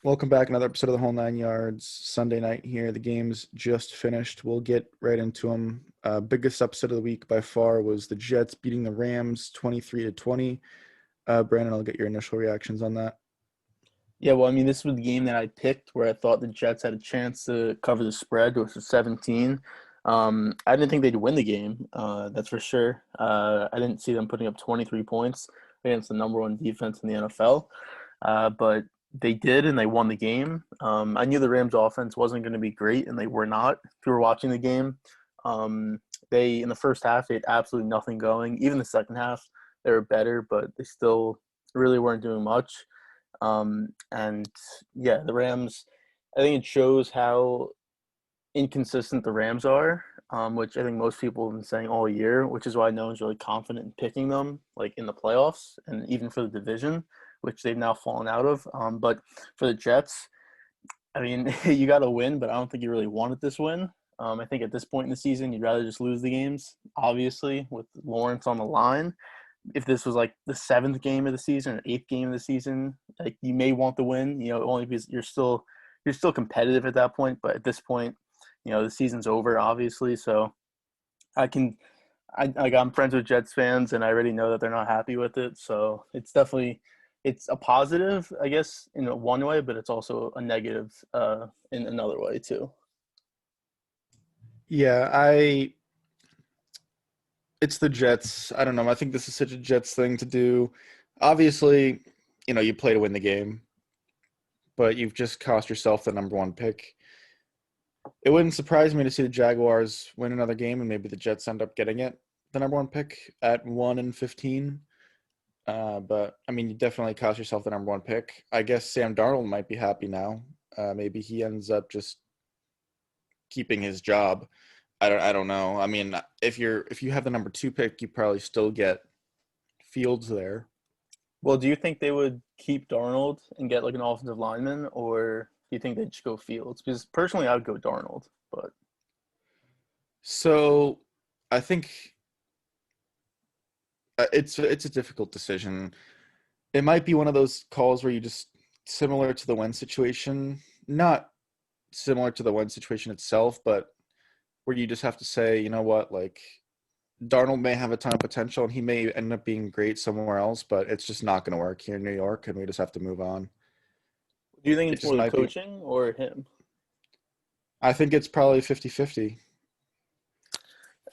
Welcome back. Another episode of the Whole Nine Yards. Sunday night here. The game's just finished. We'll get right into them. Biggest upset of the week by far was the Jets beating the Rams 23-20. Brandon, I'll get your initial reactions on that. Yeah, well, I mean, this was the game that I picked where I thought the Jets had a chance to cover the spread, which was 17. I didn't think they'd win the game, that's for sure. I didn't see them putting up 23 points against the number one defense in the NFL, but they did, and they won the game. I knew the Rams' offense wasn't going to be great, and they were not. If you were watching the game, in the first half, they had absolutely nothing going. Even the second half, they were better, but they still really weren't doing much. And yeah, the Rams, I think it shows how inconsistent the Rams are, which I think most people have been saying all year, which is why no one's really confident in picking them like in the playoffs and even for the division, which they've now fallen out of. But for the Jets, I mean, you got to win, but I don't think you really wanted this win. I think at this point in the season, you'd rather just lose the games, obviously, with Lawrence on the line. If this was like the seventh game of the season or eighth game of the season, like you may want the win, only because you're still competitive at that point. But at this point, the season's over, obviously. So I can, I'm friends with Jets fans, and I already know that they're not happy with it. So it's a positive, I guess, in one way, but it's also a negative in another way too. Yeah, it's the Jets. I don't know. I think this is such a Jets thing to do. Obviously, you play to win the game, but you've just cost yourself the number one pick. It wouldn't surprise me to see the Jaguars win another game and maybe the Jets end up getting it, the number one pick at 1-15. But I mean, you definitely cost yourself the number one pick. I guess Sam Darnold might be happy now. Maybe he ends up just keeping his job. I don't know. I mean, if you have the number two pick, you probably still get Fields there. Well, do you think they would keep Darnold and get like an offensive lineman, or do you think they'd just go Fields? Because personally, I would go Darnold, but So I think it's a difficult decision. It might be one of those calls where you just similar to the Wentz situation, not similar to the Wentz situation itself, but where you just have to say, you know what, like Darnold may have a ton of potential and he may end up being great somewhere else, but it's just not going to work here in New York, and we just have to move on. do you think It it's just more the might be. coaching or him? I think it's probably 50-50.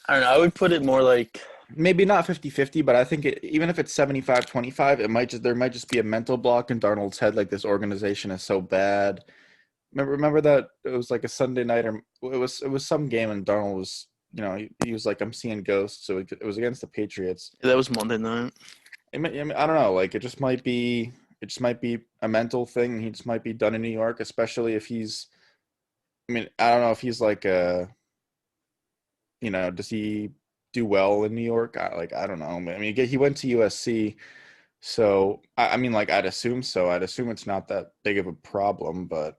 I don't know. I would put it more like, Maybe not 50-50, but I think even if it's 75-25, there might just be a mental block in Darnold's head, like this organization is so bad. Remember that it was like a Sunday night, or it was some game, and Darnold was, he was like, I'm seeing ghosts. So it was against the Patriots. that was Monday night. I don't know, like it just might be a mental thing. He just might be done in New York, especially if he's. I mean, I don't know if he's like does he do well in New York? I don't know. I mean, he went to USC, so I mean, like I'd assume so. I'd assume it's not that big of a problem, but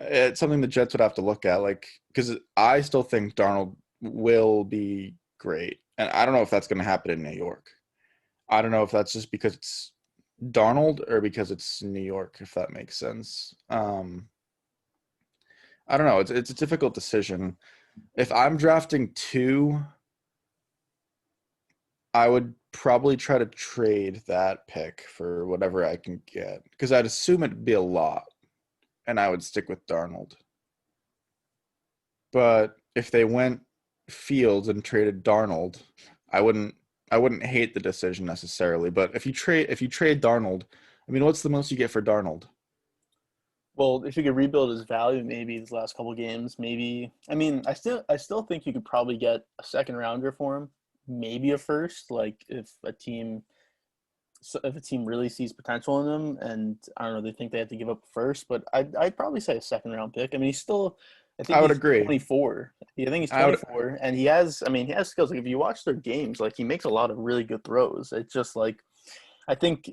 it's something the Jets would have to look at, like because I still think Darnold will be great, and I don't know if that's going to happen in New York. I don't know if that's just because it's Darnold or because it's New York, if that makes sense. I don't know. It's a difficult decision. If I'm drafting two, I would probably try to trade that pick for whatever I can get because I'd assume it'd be a lot, and I would stick with Darnold. But if they went Fields and traded Darnold, I wouldn't I wouldn't hate the decision necessarily. But if you trade Darnold, I mean, what's the most you get for Darnold? Well, if you could rebuild his value, maybe these last couple games, maybe. I mean, I still think you could probably get a second rounder for him, maybe a first. Like if a team really sees potential in him, and I don't know, they think they have to give up first, but I'd probably say a second round pick. I mean, I think I would he's agree. 24. Yeah, I think he's I would 24, and he has skills. Like if you watch their games, like he makes a lot of really good throws. It's just like I think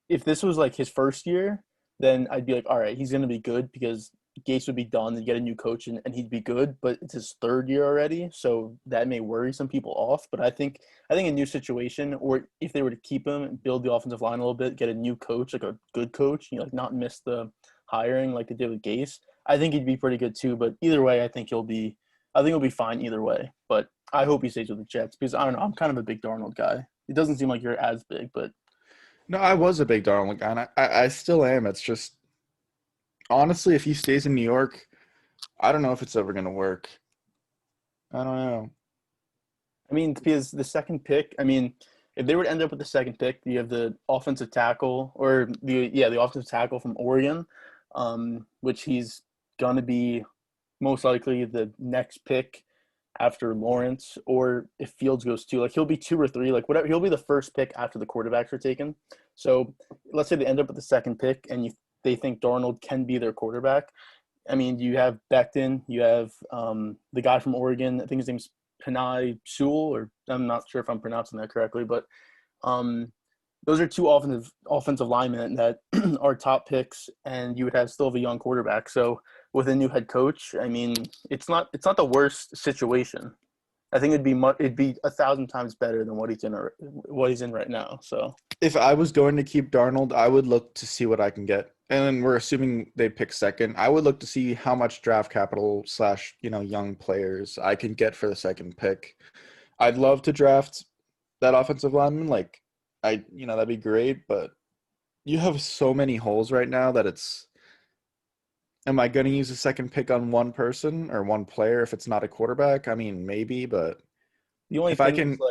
if this was like his first year, then I'd be like, all right, he's going to be good because Gates would be done and get a new coach and he'd be good. But it's his third year already, so that may worry some people off. But I think a new situation, or if they were to keep him and build the offensive line a little bit, get a new coach, like a good coach, like not miss the hiring like they did with Gase, I think he'd be pretty good too. But either way, I think he'll be fine either way. But I hope he stays with the Jets because I don't know. I'm kind of a big Darnold guy. It doesn't seem like you're as big, but No, I was a big Darnold guy, and I still am. It's just honestly, if he stays in New York, I don't know if it's ever gonna work. I don't know. I mean, because the second pick, I mean, if they were to end up with the second pick, you have the offensive tackle or the offensive tackle from Oregon, which he's gonna be most likely the next pick after Lawrence, or if Fields goes two, like he'll be two or three, like whatever. He'll be the first pick after the quarterbacks are taken. So let's say they end up with the second pick, and they think Darnold can be their quarterback. I mean, you have Becton, you have the guy from Oregon. I think his name's Panay Sewell, or I'm not sure if I'm pronouncing that correctly, but um, those are two offensive linemen that are top picks, and you would have still have a young quarterback. So with a new head coach, I mean, it's not the worst situation. I think it'd be 1,000 times better than what he's in right now. So If I was going to keep Darnold, I would look to see what I can get. And then we're assuming they pick second. I would look to see how much draft capital / young players I can get for the second pick. I'd love to draft that offensive lineman. Like that'd be great, but you have so many holes right now that am I going to use a second pick on one person or one player if it's not a quarterback? I mean, maybe, but the only if I thing is can,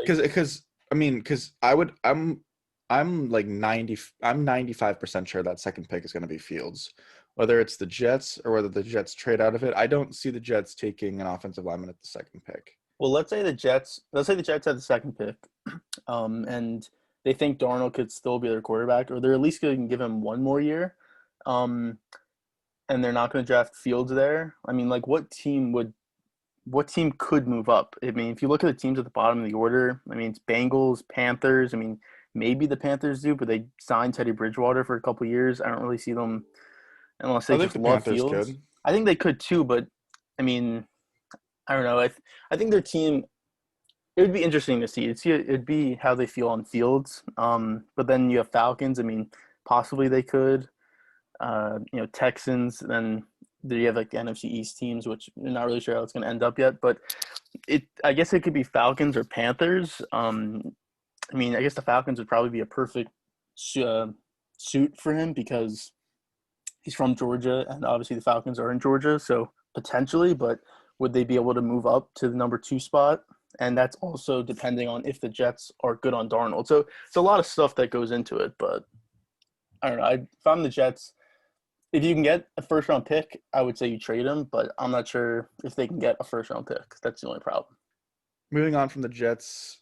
like, because I would, I'm like 95% sure that second pick is going to be Fields, whether it's the Jets or whether the Jets trade out of it. I don't see the Jets taking an offensive lineman at the second pick. well, let's say the Jets had the second pick, and they think Darnold could still be their quarterback, or they're at least going to give him one more year. Um, and they're not going to draft Fields there. I mean, like, what team could move up? I mean, if you look at the teams at the bottom of the order, I mean, it's Bengals, Panthers. I mean, maybe the Panthers do, but they signed Teddy Bridgewater for a couple years. I don't really see them unless they I think just the love Panthers Fields. could. I think they could too, but I mean, I don't know. I think their team. It would be interesting to see. It'd be how they feel on Fields. But then you have Falcons. I mean, possibly they could. Texans. Then there you have like the NFC East teams, which you're not really sure how it's going to end up yet. But I guess it could be Falcons or Panthers. I mean, I guess the Falcons would probably be a perfect suit for him because he's from Georgia, and obviously the Falcons are in Georgia, so potentially. But would they be able to move up to the number 2 spot? And that's also depending on if the Jets are good on Darnold. So it's a lot of stuff that goes into it. But I don't know. If I'm the Jets, if you can get a first-round pick, I would say you trade him. But I'm not sure if they can get a first-round pick. That's the only problem. Moving on from the Jets,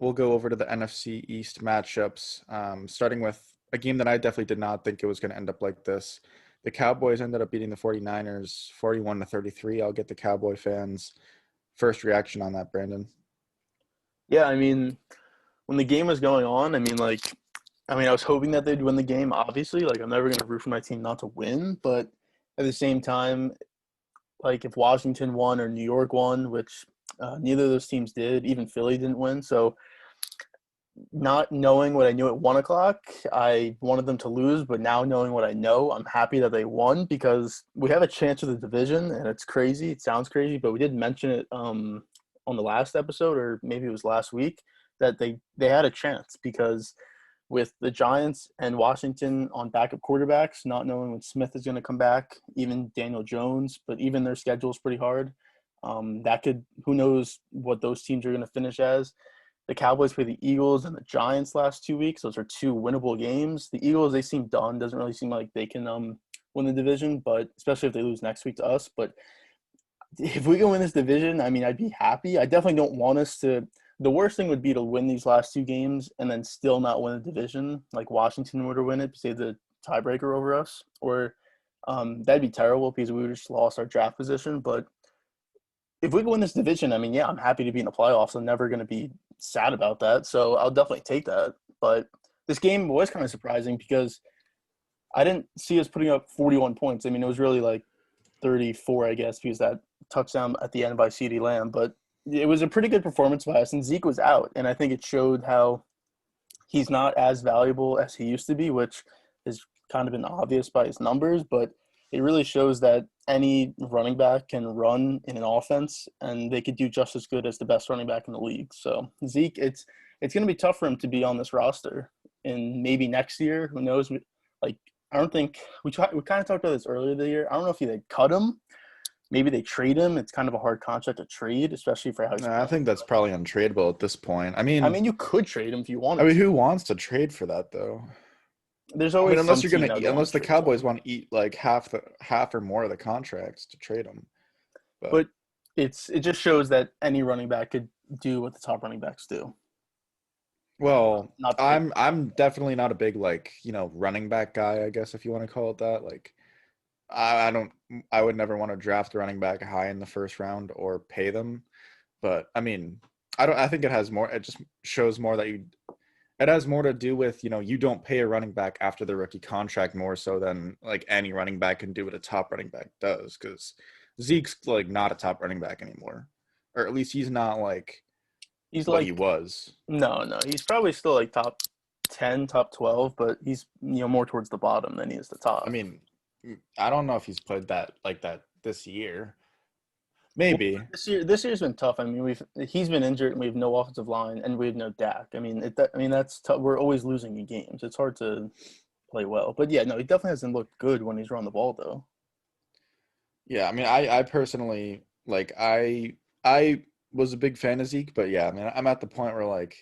we'll go over to the NFC East matchups, starting with a game that I definitely did not think it was going to end up like this. The Cowboys ended up beating the 49ers 41-33. I'll get the Cowboy fans' first reaction on that, Brandon. Yeah, I mean, when the game was going on, I was hoping that they'd win the game, obviously. Like, I'm never going to root for my team not to win. But at the same time, like, if Washington won or New York won, which neither of those teams did, even Philly didn't win. So not knowing what I knew at 1 o'clock, I wanted them to lose. But now knowing what I know, I'm happy that they won because we have a chance of the division, and it's crazy. It sounds crazy, but we did mention it on the last episode, or maybe it was last week, that they had a chance because with the Giants and Washington on backup quarterbacks, not knowing when Smith is going to come back, even Daniel Jones, but even their schedule is pretty hard. Who knows what those teams are going to finish as. The Cowboys play the Eagles and the Giants last 2 weeks. Those are 2 winnable games. The Eagles, they seem done. Doesn't really seem like they can win the division, but especially if they lose next week to us. But if we can win this division, I mean, I'd be happy. I definitely don't want us to – the worst thing would be to win these last 2 games and then still not win the division, like Washington would win it, say the tiebreaker over us. Or that'd be terrible because we would just lost our draft position. But if we can win this division, I mean, yeah, I'm happy to be in the playoffs. I'm never going to be sad about that. So I'll definitely take that. But this game was kind of surprising because I didn't see us putting up 41 points. I mean, it was really like 34, I guess, because that touchdown at the end by CeeDee Lamb. But it was a pretty good performance by us, and Zeke was out. And I think it showed how he's not as valuable as he used to be, which is kind of been obvious by his numbers, but it really shows that any running back can run in an offense, and they could do just as good as the best running back in the league. So Zeke, it's going to be tough for him to be on this roster, and maybe next year, who knows? Like I don't think we kind of talked about this earlier the year. I don't know if they cut him. Maybe they trade him. It's kind of a hard contract to trade, especially for how he's Nah, I playing. think that's probably untradeable at this point. I mean, you could trade him if you I wanted mean, to. who wants to trade for that though? There's I mean, always unless some you're team gonna that eat, would want unless to the trade Cowboys someone. want to eat like half or more of the contracts to trade them. But But it just shows that any running back could do what the top running backs do. well, Not to take I'm definitely not a big like running back guy. I guess if you want to call it that. Like I don't I would never want to draft a running back high in the first round or pay them. But I mean, I think it has more. It just shows more that it has more to do with, you don't pay a running back after the rookie contract more so than like any running back can do what a top running back does. Because Zeke's like not a top running back anymore, or at least he's not like he's what he like was. no, he's probably still like top 10, top 12, but he's more towards the bottom than he is the I top. mean, I don't know if he's played that like that this year. Well, Maybe. this year's been tough. I mean, he's been injured, and we have no offensive line, and we have no Dak. I mean, that's tough. We're always losing in games. It's hard to play well. But yeah, no, he definitely hasn't looked good when he's run the ball though. Yeah, I mean, I personally like I was a big fan of Zeke, but yeah, I mean, I'm at the point where like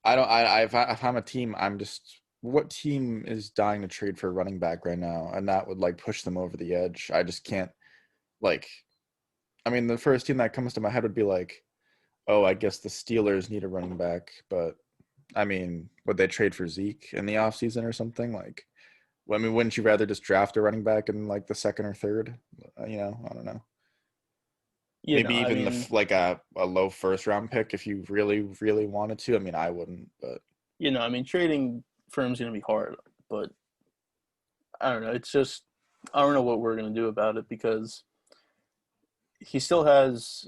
I don't. If I'm a team, I'm just what team is dying to trade for a running back right now, and that would like push them over the edge. I just can't like. I mean, the first team that comes to my head would be like, oh, I guess the Steelers need a running back, but I mean, would they trade for Zeke in the offseason or something? Like, well, I mean, wouldn't you rather just draft a running back in like the second or third? I don't know. You know, Maybe I even mean, like a low first round pick if you really really wanted to. I mean, I wouldn't, but trading for him's gonna be hard, but I don't know. It's just I don't know what we're gonna do about it because he still has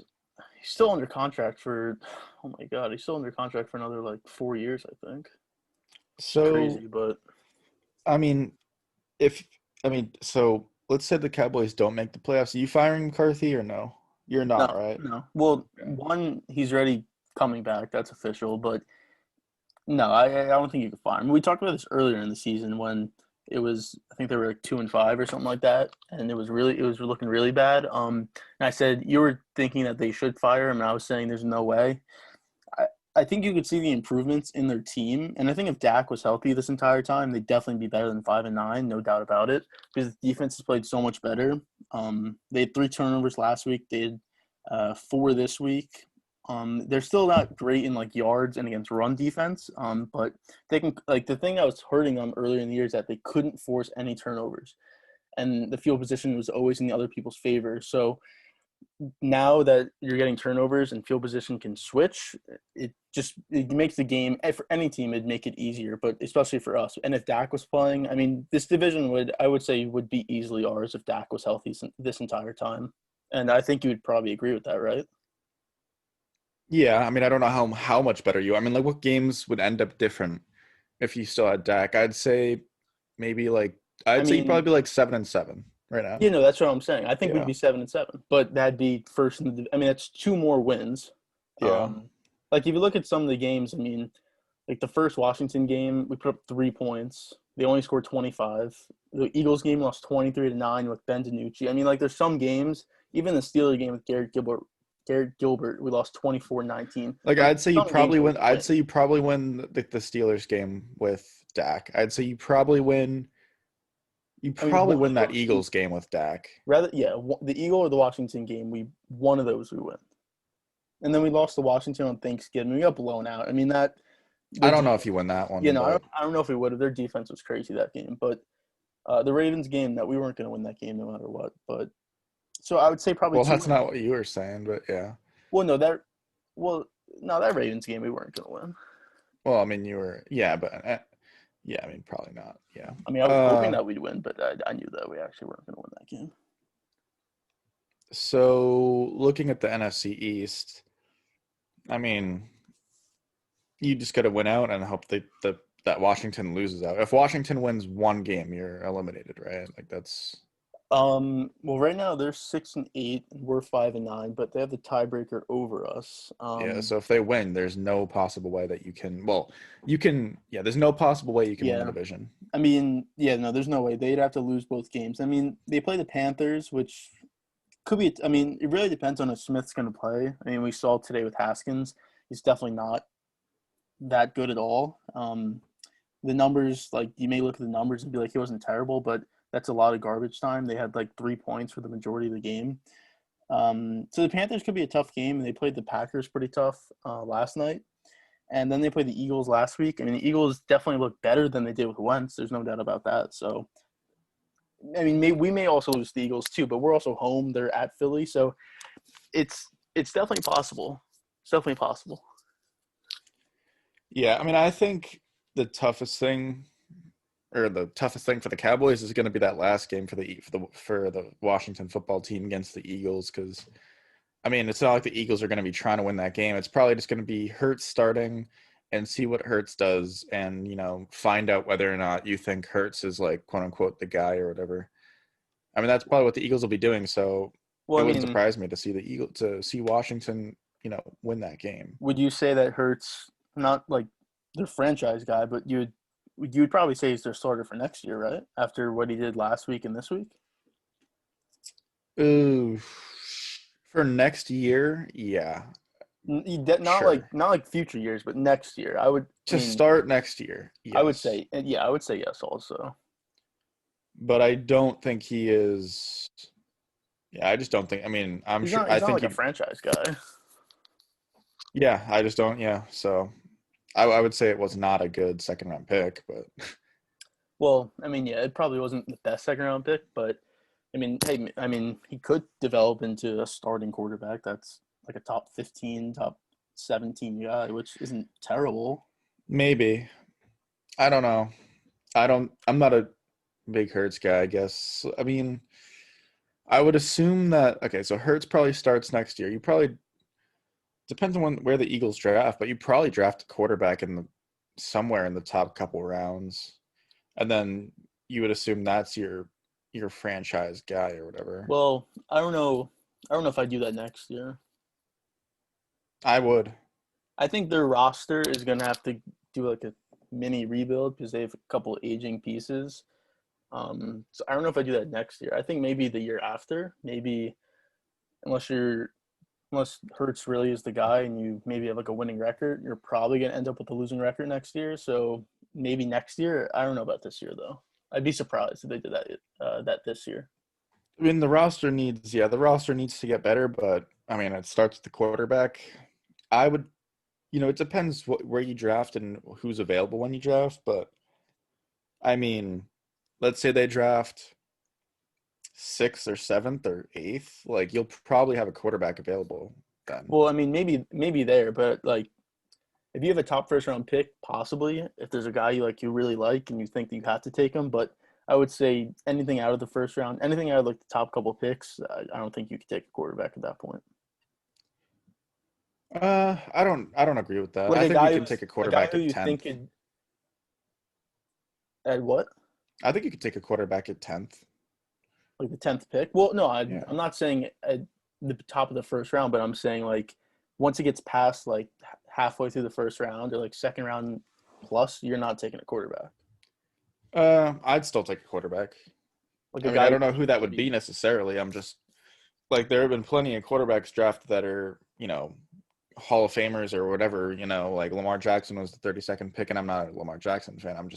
he's still under contract for oh my god, he's still under contract for another like 4 years, I think. It's so crazy, but I mean, if so let's say the Cowboys don't make the playoffs. Are you firing McCarthy or no? You're no, not, right? no. Well, Okay. one, he's already coming back. That's official. But no, I don't think you can fire him. We talked about this earlier in the season when it was I think they were like 2-5 or something like that, and it was looking really bad. And I said you were thinking that they should fire him, and I was saying there's no way. I, I think you could see the improvements in their team, and I think if Dak was healthy this entire time, they'd definitely be better than 5-9, no doubt about it. Because the defense has played so much better. They had 3 turnovers last week. They had 4 this week. They're still not great in like yards and against run defense. But they can like the thing that was hurting them earlier in the year is that they couldn't force any turnovers, and the field position was always in the other people's favor. So now that you're getting turnovers and field position can switch, it makes the game for any team. It'd make it easier, but especially for us. And if Dak was playing, I mean, this division would say would be easily ours if Dak was healthy this entire time. And I think you would probably agree with that, right? Yeah, I mean, I don't know how much better you. I mean, like, what games would end up different if you still had Dak? I'd say maybe like I I'd say you'd probably mean, be like 7-7 right now. that's what I'm saying. I think we'd Yeah, be 7-7, but that'd be first in the. I mean, that's 2 more wins. yeah. Um, like if you look at some of the games, I mean, like the first Washington game, we put up 3 points. They only scored 25. The Eagles game lost 23-9 with Ben DiNucci. I mean, like there's some games, even the Steelers game with Garrett Gilbert, we lost 24-19. Like Like I'd say you some games probably where we win. can I'd say win. you probably win the Steelers game with Dak. I'd say you probably win. You I mean, probably one win of that those games, Eagles game with Dak. rather, yeah, the Eagle or the Washington game, we one of those we win, and then we lost to Washington on Thanksgiving. We got blown out. I mean that I their don't know if defense. you win that one, but I don't know if we would have. Their defense was crazy that game, but the Ravens game that we weren't going to win that game no matter what. But so I would say probably well, two that's wins. not what you were saying. But yeah. Well, no, that well, no, that Ravens game we weren't going to win. Well, I mean, you were yeah, but yeah, I mean, probably not. Yeah. I mean, I was hoping that we'd win, but I knew that we actually weren't going to win that game. So looking at the NFC East, I mean, you just got to win out and hope the that Washington loses out. If Washington wins one game, you're eliminated, right? Like that's Well, right now they're 6-8, and we're 5-9, but they have the tiebreaker over us. yeah. So if they win, there's no possible way that you can. Well, you can. Yeah, there's no possible way you can win the Yeah. division. I mean, yeah, no, there's no way. They'd have to lose both games. I mean, they play the Panthers, which could be. I mean, it really depends on if Smith's going to play. I mean, we saw today with Haskins, he's definitely not that good at all. The numbers, like you may look at the numbers and be like, he wasn't terrible, but that's a lot of garbage time. They had like 3 points for the majority of the game. So the Panthers could be a tough game. They played the Packers pretty tough last night. And then they played the Eagles last week. I mean, the Eagles definitely look better than they did with Wentz. There's no doubt about that. So, I mean, we may also lose the Eagles too, but we're also home. They're at Philly. So it's definitely possible. It's definitely possible. Yeah, I mean, I think the toughest thing, or the toughest thing for the Cowboys is going to be that last game for the Washington football team against the Eagles, because I mean, it's not like the Eagles are going to be trying to win that game. It's probably just going to be Hurts starting and see what Hurts does, and find out whether or not you think Hurts is like quote unquote the guy or whatever. I mean, that's probably what the Eagles will be doing. So Well, it I wouldn't mean, surprise me to see Washington, win that game. would you say that Hurts not like their franchise guy, but you'd probably say he's their starter for next year, right? After what he did last week and this week. Ooh, for next year, yeah, sure. Not like future years, but next year. I would. I To mean, start next year, I would yes. say, yeah, I would say yes. Also, But I don't think he is. Yeah, I just don't think. I mean, I'm he's sure. not. I He's not think like a he. franchise guy. Yeah, I just don't. Yeah, so I would say it was not a good second round pick, but Well, I mean, yeah, it probably wasn't the best second round pick, but I mean, hey, I mean, he could develop into a starting quarterback. That's like a top 15, top 17 guy, which isn't terrible. maybe. I don't know. I don't. I'm not a big Hurts guy. I guess. I mean, I would assume that. Okay, so Hurts probably starts next year. You probably depends on where the Eagles draft, but you probably draft a quarterback in the somewhere in the top couple rounds, and then you would assume that's your franchise guy or whatever. Well, I don't know. I don't know if I do that next year. I would. I think their roster is going to have to do like a mini rebuild because they have a couple aging pieces. So I don't know if I do that next year. I think maybe the year after. Maybe unless you're unless Hertz really is the guy and you maybe have like a winning record, you're probably going to end up with a losing record next year. So maybe next year. I don't know about this year though. I'd be surprised if they did that this year. I mean, the roster needs to get better, but I mean, it starts with the quarterback. I would, it depends where you draft and who's available when you draft, but I mean, let's say they draft sixth or seventh or eighth, like you'll probably have a quarterback available then. Well, I mean, maybe there, but like if you have a top first round pick, possibly if there's a guy you really like and you think that you have to take him, but I would say anything out of the first round, anything out of like the top couple picks, I don't think you could take a quarterback at that point. I don't agree with that. Like I think you can take a a guy quarterback who at you 10th. think could at what I think you could take a quarterback at 10th. like the 10th pick. Well, no, Yeah. I'm not saying at the top of the first round, but I'm saying like once it gets past like halfway through the first round or like second round plus, you're not taking a quarterback. I'd still take a quarterback. Like a I mean, I guy who don't know you who think that could would be be. necessarily. I'm just like there have been plenty of quarterbacks drafted that are, Hall of Famers or whatever, like Lamar Jackson was the 32nd pick, and I'm not a Lamar Jackson fan.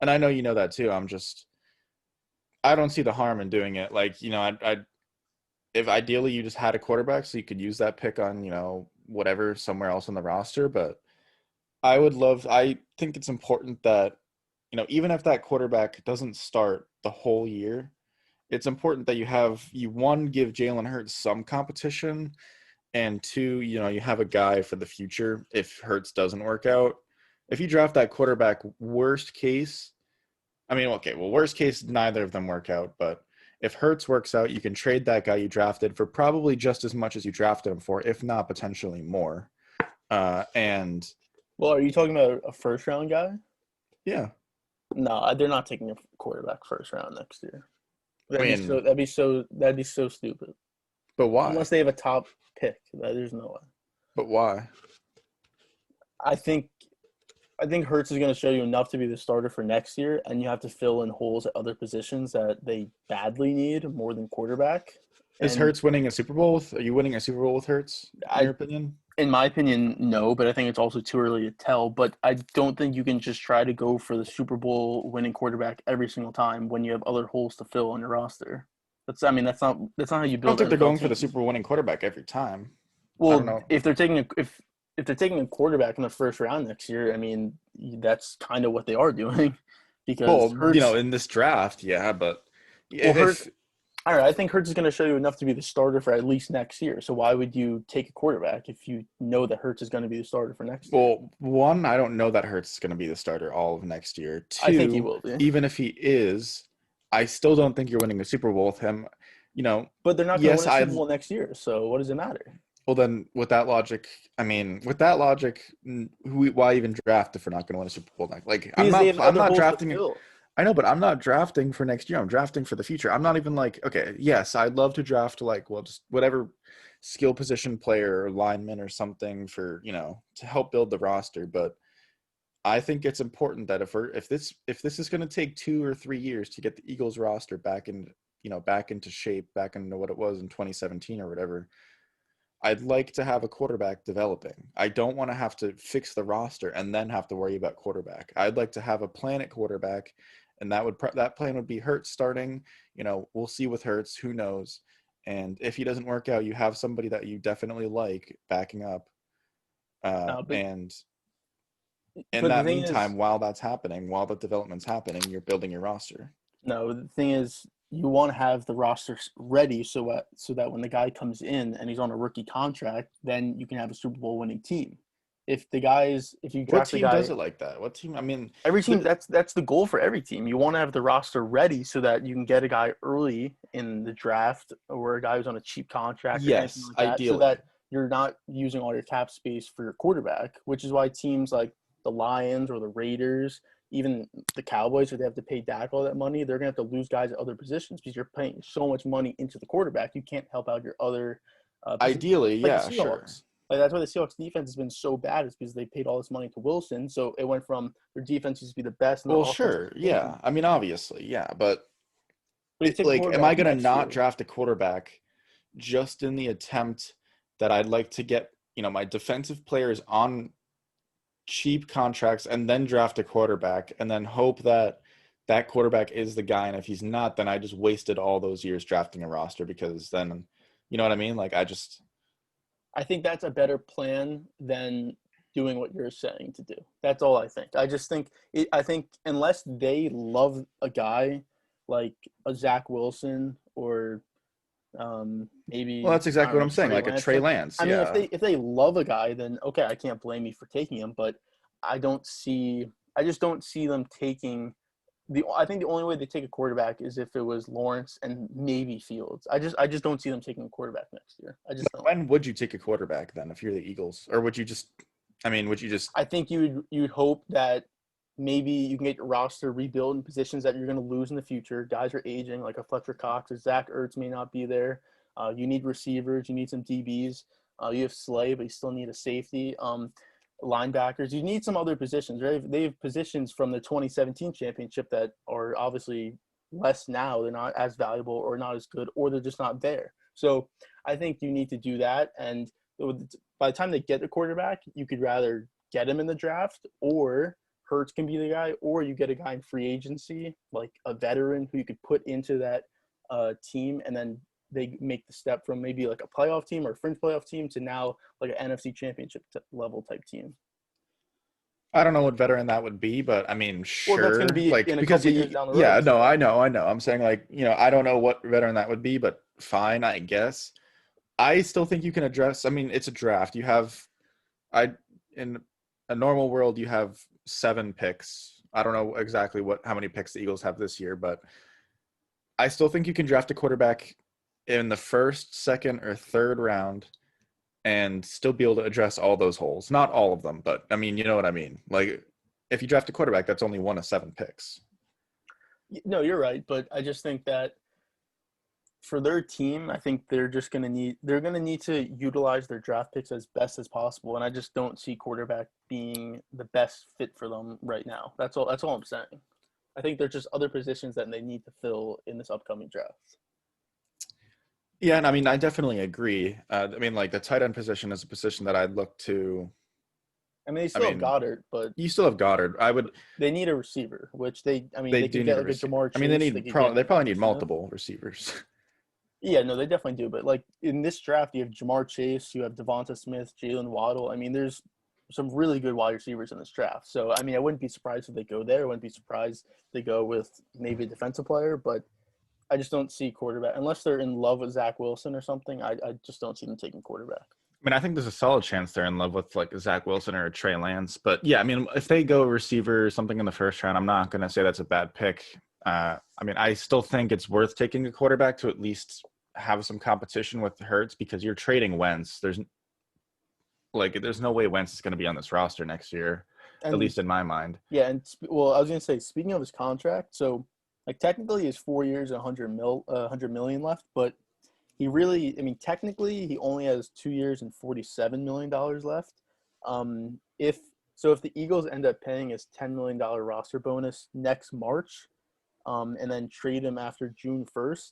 And I know you know that too. I don't see the harm in doing it. Like, if ideally you just had a quarterback so you could use that pick on, whatever somewhere else on the roster. But I think it's important that, even if that quarterback doesn't start the whole year, it's important that you one, give Jalen Hurts some competition, and two, you have a guy for the future if Hurts doesn't work out. If you draft that quarterback, worst case, I mean, okay, well, worst case, neither of them work out. But if Hurts works out, you can trade that guy you drafted for probably just as much as you drafted him for, if not potentially more. And Well, are you talking about a first round guy? Yeah. No, they're not taking a quarterback first round next year. I mean, That'd be so stupid. but why? Unless they have a top pick, there's no way. But why? I think I think Hurts is going to show you enough to be the starter for next year, and you have to fill in holes at other positions that they badly need more than quarterback. Is And Hurts winning a Super Bowl are you winning a Super Bowl with Hurts, in your I, opinion? in my opinion, no, but I think it's also too early to tell. But I don't think you can just try to go for the Super Bowl winning quarterback every single time when you have other holes to fill on your roster. That's not how you I don't build think they're NFL going for the teams. Super Bowl winning quarterback every time. I don't Well, know. if they're taking a quarterback in the first round next year, I mean that's kind of what they are doing, because Well, Hurts. in this draft, yeah, but Well, Hurts. if All right, I think Hurts is going to show you enough to be the starter for at least next year. So why would you take a quarterback if you know that Hurts is going to be the starter for next year? well, one, I don't know that Hurts is going to be the starter all of next year. I think he Two, will be, even if he is, I still don't think you're winning a Super Bowl with him. but they're not going to Yes, win a Super Bowl next year. So what does it matter? well then with that logic, with that logic, why even draft if we're not going to win a Super Bowl next? Like Because they have I'm other not holes to drafting. fill. I know, but I'm not drafting for next year. I'm drafting for the future. I'm not even like, okay, yes, I'd love to draft like, well, just whatever skill position player or lineman or something for, to help build the roster. But I think it's important that if this is going to take 2 or 3 years to get the Eagles roster back into shape, back into what it was in 2017 or whatever, I'd like to have a quarterback developing. I don't want to have to fix the roster and then have to worry about quarterback. I'd like to have a plan at quarterback, and that plan would be Hurts starting. We'll see with Hurts. Who knows? And if he doesn't work out, you have somebody that you definitely like backing up. Uh, but And in but the that thing is, meantime, while that's happening, while the development's happening, you're building your roster. no, the thing is, you want to have the roster ready so that when the guy comes in and he's on a rookie contract, then you can have a Super Bowl winning team. If you What draft a team does guy. it like that? What team? I mean, Every team, the that's the goal for every team. You want to have the roster ready so that you can get a guy early in the draft, or a guy who's on a cheap contract or anything yes, like that, so ideally. that you're not using all your cap space for your quarterback, which is why teams like the Lions or the Raiders, even the Cowboys, if they have to pay Dak all that money, they're going to have to lose guys at other positions because you're paying so much money into the quarterback. You can't help out your other positions. Ideally, Like the yeah, sure. Seahawks. Like that's why the Seahawks defense has been so bad, is because they paid all this money to Wilson. So it went from their defense used to be the best and their Well, offense was sure, tanking. yeah. I mean, obviously, yeah, but But you take a am I quarterback gonna next not year. draft a quarterback just in the attempt that I'd like to get, my defensive players on cheap contracts and then draft a quarterback and then hope that that quarterback is the guy, and if he's not, then I just wasted all those years drafting a roster because then, you know what I mean? Like I just I think that's a better plan than doing what you're saying to do. That's all I think. I think unless they love a guy like a Zach Wilson, or well, maybe that's I exactly don't what know, I'm saying. Trey Like a Lance. Trey Lance, I mean, if yeah. they love a guy, then okay, I can't blame you for taking him. But I just don't see them taking I think the only way they take a quarterback is if it was Lawrence and maybe Fields. I just don't see them taking a quarterback next year. I just don't. When would you take a quarterback then if you're the Eagles? Or would you just I think you'd hope that maybe you can get your roster rebuilt in positions that you're going to lose in the future. Guys are aging, like a Fletcher Cox or Zach Ertz may not be there. You need receivers. You need some DBs. You have Slay, but you still need a safety. Linebackers. You need some other positions, right? They have positions from the 2017 championship that are obviously less now. They're not as valuable or not as good, or they're just not there. So I think you need to do that. And by the time they get the quarterback, you could rather get him in the draft, or Hurts can be the guy, or you get a guy in free agency, like a veteran who you could put into that team, and then they make the step from maybe like a playoff team or a fringe playoff team to now like an NFC championship level type team. I don't know what veteran that would be, but I mean, Well, that's going to sure. be Like in a because couple years down the yeah, road. no, So I know. I'm saying like, I don't know what veteran that would be, but fine, I guess. I still think you can address, I mean, it's a draft. I in a normal world you have 7 picks. I don't know exactly how many picks the Eagles have this year, but I still think you can draft a quarterback in the first, second, or third round and still be able to address all those holes. Not all of them, but I mean, you know what I mean. Like if you draft a quarterback, that's only one of 7 picks. No, you're right, but I just think that for their team, I think they're going to need to utilize their draft picks as best as possible, and I just don't see quarterback being the best fit for them right now. That's all I'm saying. I think there's just other positions that they need to fill in this upcoming draft. Yeah, and I mean, I definitely agree. I mean, like the tight end position is a position that I'd look to. I mean, they still have Goddard, but you still have Goddard. they need a receiver, which they do could need get a like a receiver. Jamar Chase. I mean, they probably need multiple receivers. Yeah, no, they definitely do. But like in this draft, you have Jamar Chase, you have Devonta Smith, Jalen Waddle. I mean, there's some really good wide receivers in this draft. So I mean, I wouldn't be surprised if they go there. I wouldn't be surprised if they go with maybe a defensive player, but I just don't see quarterback unless they're in love with Zach Wilson or something. I just don't see them taking quarterback. I mean, I think there's a solid chance they're in love with like Zach Wilson or Trey Lance. But yeah, I mean, if they go receiver or something in the first round, I'm not going to say that's a bad pick. I mean, I still think it's worth taking a quarterback to at least have some competition with Hurts because you're trading Wentz. There's no way Wentz is going to be on this roster next year, at least in my mind. Yeah, and I was going to say, speaking of his contract, so like technically he has 4 years and $100 million left, but he really, I mean, technically he only has 2 years and $47 million left. If the Eagles end up paying his $10 million roster bonus next March, and then trade him after June 1st,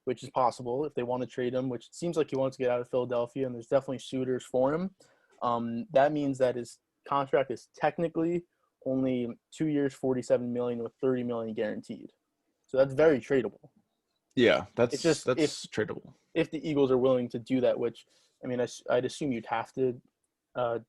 which is possible if they want to trade him, which it seems like he wants to get out of Philadelphia, and there's definitely suitors for him. That means that his contract is technically only 2 years, $47 million with $30 million guaranteed. So that's very tradable. Yeah, that's tradable. If the Eagles are willing to do that, which, I mean, I'd assume you'd have to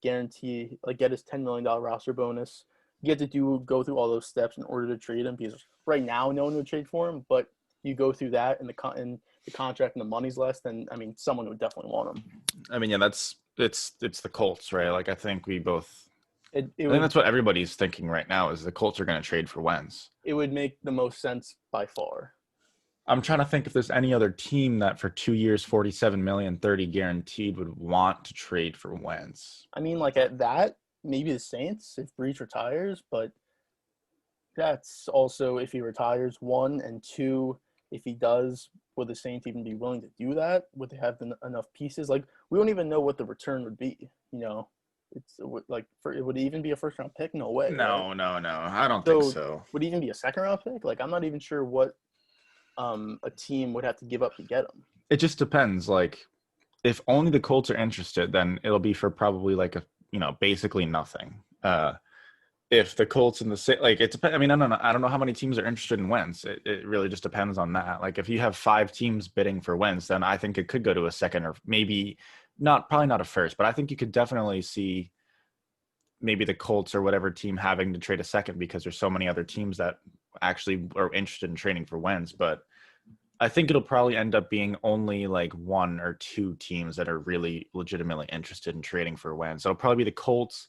guarantee, like get his $10 million roster bonus. You get to go through all those steps in order to trade him because right now no one would trade for him, but you go through that and the contract and the money's less, then, I mean, someone would definitely want him. I mean, yeah, it's the Colts, right? Like, I think we both – I think that's what everybody's thinking right now is the Colts are going to trade for Wentz. It would make the most sense by far. I'm trying to think if there's any other team that for 2 years, $47 million, 30 guaranteed would want to trade for Wentz. I mean, like at that, maybe the Saints if Breach retires, but that's also if he retires, 1, and 2, if he does, would the Saints even be willing to do that? Would they have enough pieces? Like, we don't even know what the return would be, you know? It's like, it would even be a first-round pick? No way. No, right? no. I don't think so. Would it even be a second-round pick? Like, I'm not even sure what a team would have to give up to get him. It just depends. Like, if only the Colts are interested, then it'll be for probably like basically nothing. If the Colts and it depends. I mean, I don't know how many teams are interested in Wentz. It really just depends on that. Like, if you have 5 teams bidding for Wentz, then I think it could go to a second or maybe probably not a first, but I think you could definitely see maybe the Colts or whatever team having to trade a second because there's so many other teams that actually are interested in trading for Wentz. But I think it'll probably end up being only like 1 or 2 teams that are really legitimately interested in trading for Wentz. So it'll probably be the Colts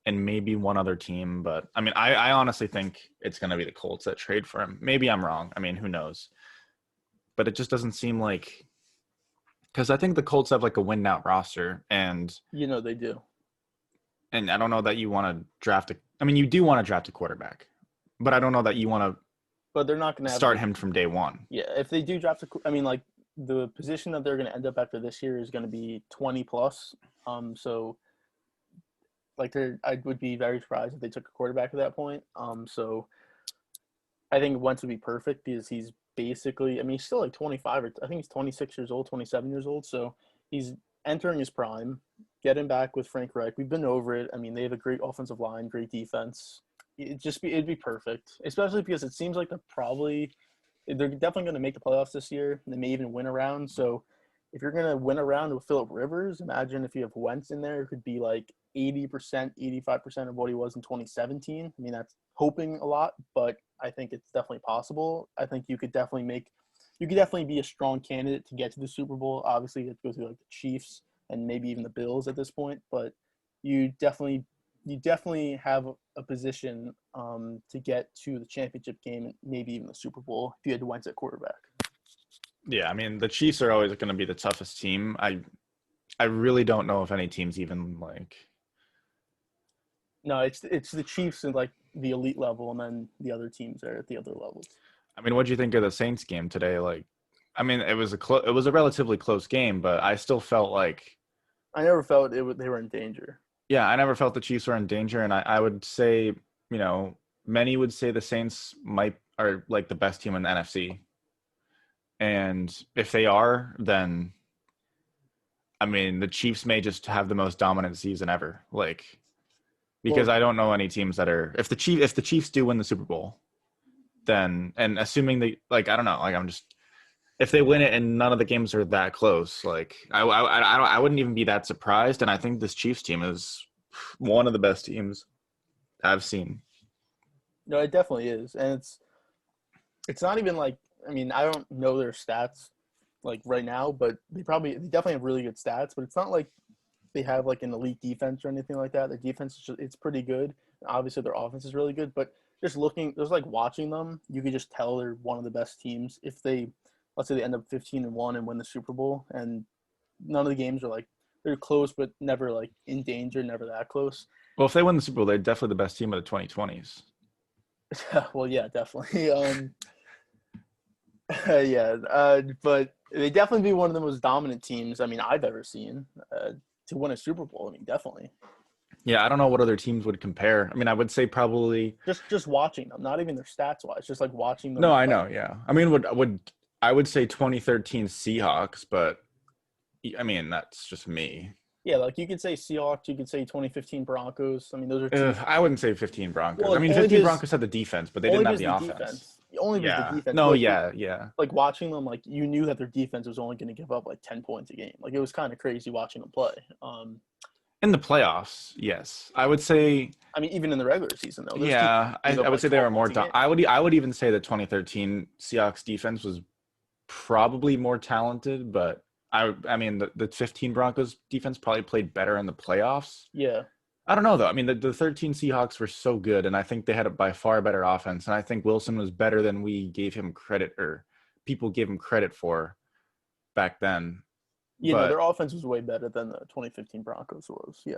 and maybe one other team. But I mean, I honestly think it's going to be the Colts that trade for him. Maybe I'm wrong. I mean, who knows? But it just doesn't seem like, because I think the Colts have like a win now roster, and they do. And I don't know that you want to draft you do want to draft a quarterback, but I don't know that you want to. But they're not going to start him from day one. Yeah, if they do draft like the position that they're going to end up after this year is going to be 20 plus. So like I would be very surprised if they took a quarterback at that point. So I think Wentz would be perfect because he's basically, he's still like 25 or I think he's 26 years old, 27 years old. So he's entering his prime. Get him back with Frank Reich. We've been over it. I mean, they have a great offensive line, great defense. It'd be perfect, especially because it seems like they're definitely going to make the playoffs this year. They may even win a round. So if you're going to win a round with Phillip Rivers, imagine if you have Wentz in there, it could be like 80%, 85% of what he was in 2017. I mean, that's hoping a lot, but I think it's definitely possible. I think you could definitely be a strong candidate to get to the Super Bowl. Obviously, you have to go through like the Chiefs and maybe even the Bills at this point, but you definitely have a position to get to the championship game and maybe even the Super Bowl if you had Wentz at quarterback. Yeah, I mean, the Chiefs are always going to be the toughest team. I really don't know if any team's even like No, it's the Chiefs and like the elite level, and then the other teams are at the other levels. I mean, what do you think of the Saints game today? Like, I mean, it was a relatively close game, but I still felt like, I never felt they were in danger. yeah, I never felt the Chiefs were in danger, and I would say, many would say the Saints are like the best team in the NFC, and if they are, then I mean, the Chiefs may just have the most dominant season ever. Like, because Well, I don't know any teams that are if the Chiefs do win the Super Bowl, then and assuming they like I don't know, like I'm just if they win it and none of the games are that close, like I wouldn't even be that surprised. And I think this Chiefs team is one of the best teams I've seen. no, it definitely is, and it's not even like I mean I don't know their stats like right now, but they definitely have really good stats, but it's not like they have like an elite defense or anything like that. Their defense is it's pretty good. Obviously, their offense is really good, but just like watching them, you could just tell they're one of the best teams. If they, let's say, they end up 15-1 and win the Super Bowl, and none of the games are like they're close, but never like in danger, never that close. Well, if they win the Super Bowl, they're definitely the best team of the 2020s. Well, yeah, definitely. Yeah, but they definitely be one of the most dominant teams. I mean, I've ever seen to win a Super Bowl. I mean, definitely. Yeah, I don't know what other teams would compare. I mean, I would say probably. Just watching them, not even their stats wise, just like watching them No, I play. know. Yeah, I mean, I would say 2013 Seahawks, but I mean that's just me. Yeah, like you could say Seahawks, you could say 2015 Broncos. I mean, those are teams. I wouldn't say 15 Broncos. I Well, mean, 15 Broncos had the defense, but they only didn't have because the the offense. defense, only because the Yeah. defense. No. Like, Yeah. Yeah. like watching them, like you knew that their defense was only going to give up like 10 points a game. Like it was kind of crazy watching them play. In the playoffs, yes, I would say. I mean, even in the regular season though, those teams Yeah, give I up would like say they 12 were more. points a game. I would even say the 2013 Seahawks defense was probably more talented, but I mean the 15 Broncos defense probably played better in the playoffs. Yeah, I don't know though. I mean the 13 Seahawks were so good, and I think they had a by far better offense, and I think Wilson was better than we gave him credit or people gave him credit for back then. you know, their But offense was way better than the 2015 Broncos was. Yeah.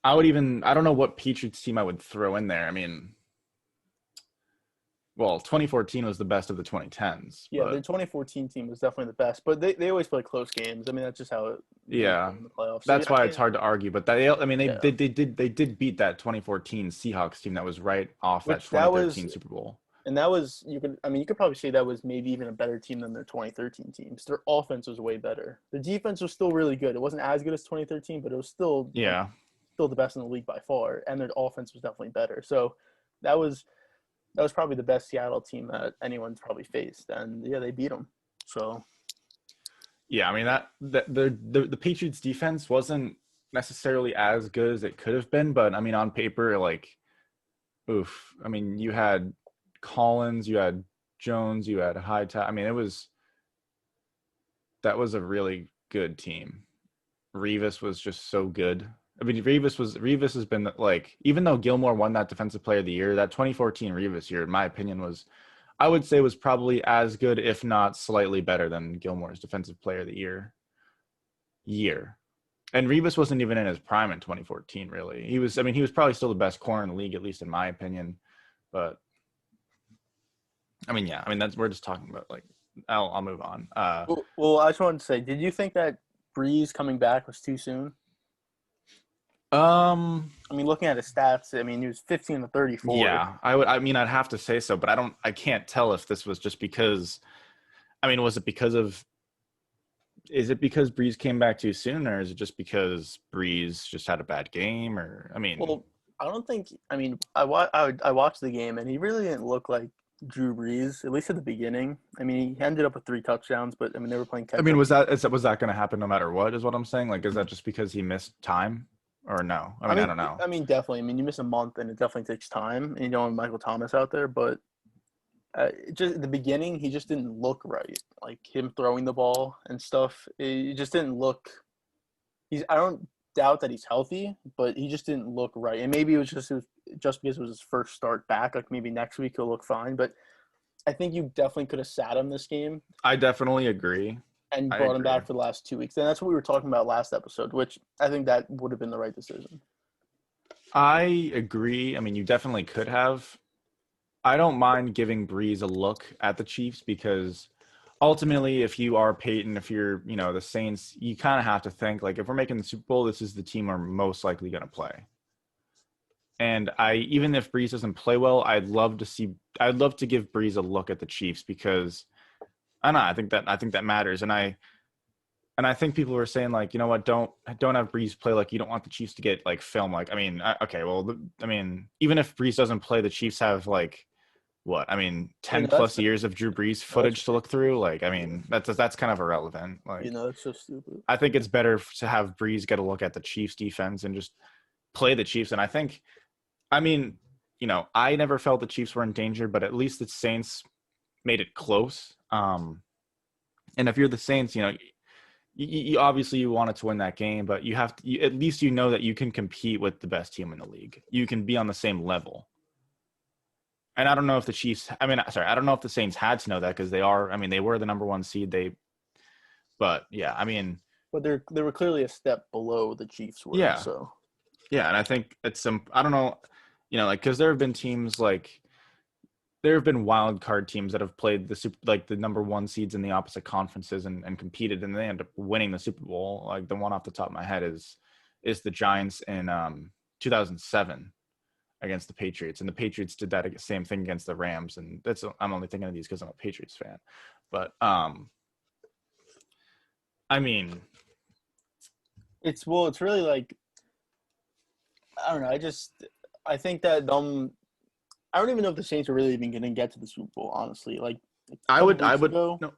I don't know what Patriots team I would throw in there. I mean, well, 2014 was the best of the 2010s. Yeah, But the 2014 team was definitely the best, but they always play close games. I mean, that's just how it yeah, in the playoffs. So, that's yeah, why I it's mean, hard to argue. But I mean, yeah. they did beat that 2014 Seahawks team that was right off that Which that 2013 was Super Bowl. and that was you could probably say that was maybe even a better team than their 2013 teams. Their offense was way better. The defense was still really good. It wasn't as good as 2013, but it was still like, Yeah, still the best in the league by far, and their offense was definitely better. So that was probably the best Seattle team that anyone's probably faced, and yeah, they beat them. So yeah. I mean the Patriots defense wasn't necessarily as good as it could have been, but I mean on paper, like, oof. I mean you had Collins, you had Jones, you had Hightower. I mean that was a really good team. Revis was just so good. I mean, Revis has been like, even though Gilmore won that Defensive Player of the Year, that 2014 Revis year, in my opinion, I would say was probably as good, if not slightly better than Gilmore's Defensive Player of the year. And Revis wasn't even in his prime in 2014, really. He was probably still the best corner in the league, at least in my opinion. But I mean, yeah, I mean, we're just talking about like, I'll move on. well, I just wanted to say, did you think that Breeze coming back was too soon? Um, I mean, looking at his stats, I mean, he was 15 to 34. yeah, I mean, I'd have to say so, but I can't tell if this was just because, I mean, is it because Breeze came back too soon, or is it just because Breeze just had a bad game, or, I mean, Well, I don't think, I mean, I watched the game, and he really didn't look like Drew Brees, at least at the beginning. I mean, he ended up with 3 touchdowns, but I mean, they were playing catch up. was that going to happen no matter what, is what I'm saying? Like, is that just because he missed time, or no? I mean, I don't know. I mean, definitely. I mean, you miss a month, and it definitely takes time, and you don't have Michael Thomas out there, but just at the beginning, he just didn't look right. Like him throwing the ball and stuff, it just didn't look. I don't doubt that he's healthy, but he just didn't look right. And maybe it was just because it was his first start back. Like maybe next week he'll look fine. But I think you definitely could have sat him this game I definitely agree. and I brought him agree. back for the last 2 weeks. And that's what we were talking about last episode, which I think that would have been the right decision. I agree. I mean, you definitely could have. I don't mind giving Breeze a look at the Chiefs because ultimately, if you are Peyton, if you're, the Saints, you kind of have to think like if we're making the Super Bowl, this is the team we're most likely going to play. And even if Breeze doesn't play well, I'd love to give Breeze a look at the Chiefs because I don't know, I think that matters. And I think people were saying like, you know what, don't have Breeze play like you don't want the Chiefs to get like film. Like, I mean, okay, well, I mean, even if Breeze doesn't play, the Chiefs have like what? I mean, You 10 know, that's plus years of Drew Brees no, that's footage to look through. Like, I mean, that's kind of irrelevant. Like, that's so stupid. I think it's better to have Breeze get a look at the Chiefs defense and just play the Chiefs. And I think, I mean, I never felt the Chiefs were in danger, but at least the Saints made it close. And if you're the Saints, you obviously you wanted to win that game, but you have to, at least that you can compete with the best team in the league. You can be on the same level. And I don't know if the Chiefs, I don't know if the Saints had to know that because they were the number one seed. But yeah, I mean, But they were clearly a step below the Chiefs were. yeah, So yeah. And I think I don't know, like, because there have been teams like, there have been wild card teams that have played the number one seeds in the opposite conferences and competed, and they end up winning the Super Bowl. Like the one off the top of my head is the Giants in 2007 against the Patriots, and the Patriots did that same thing against the Rams. And I'm only thinking of these because I'm a Patriots fan, but I mean, it's really like I don't know. I think that I don't even know if the Saints are really even going to get to the Super Bowl. Honestly, like a I couple would weeks ago. no.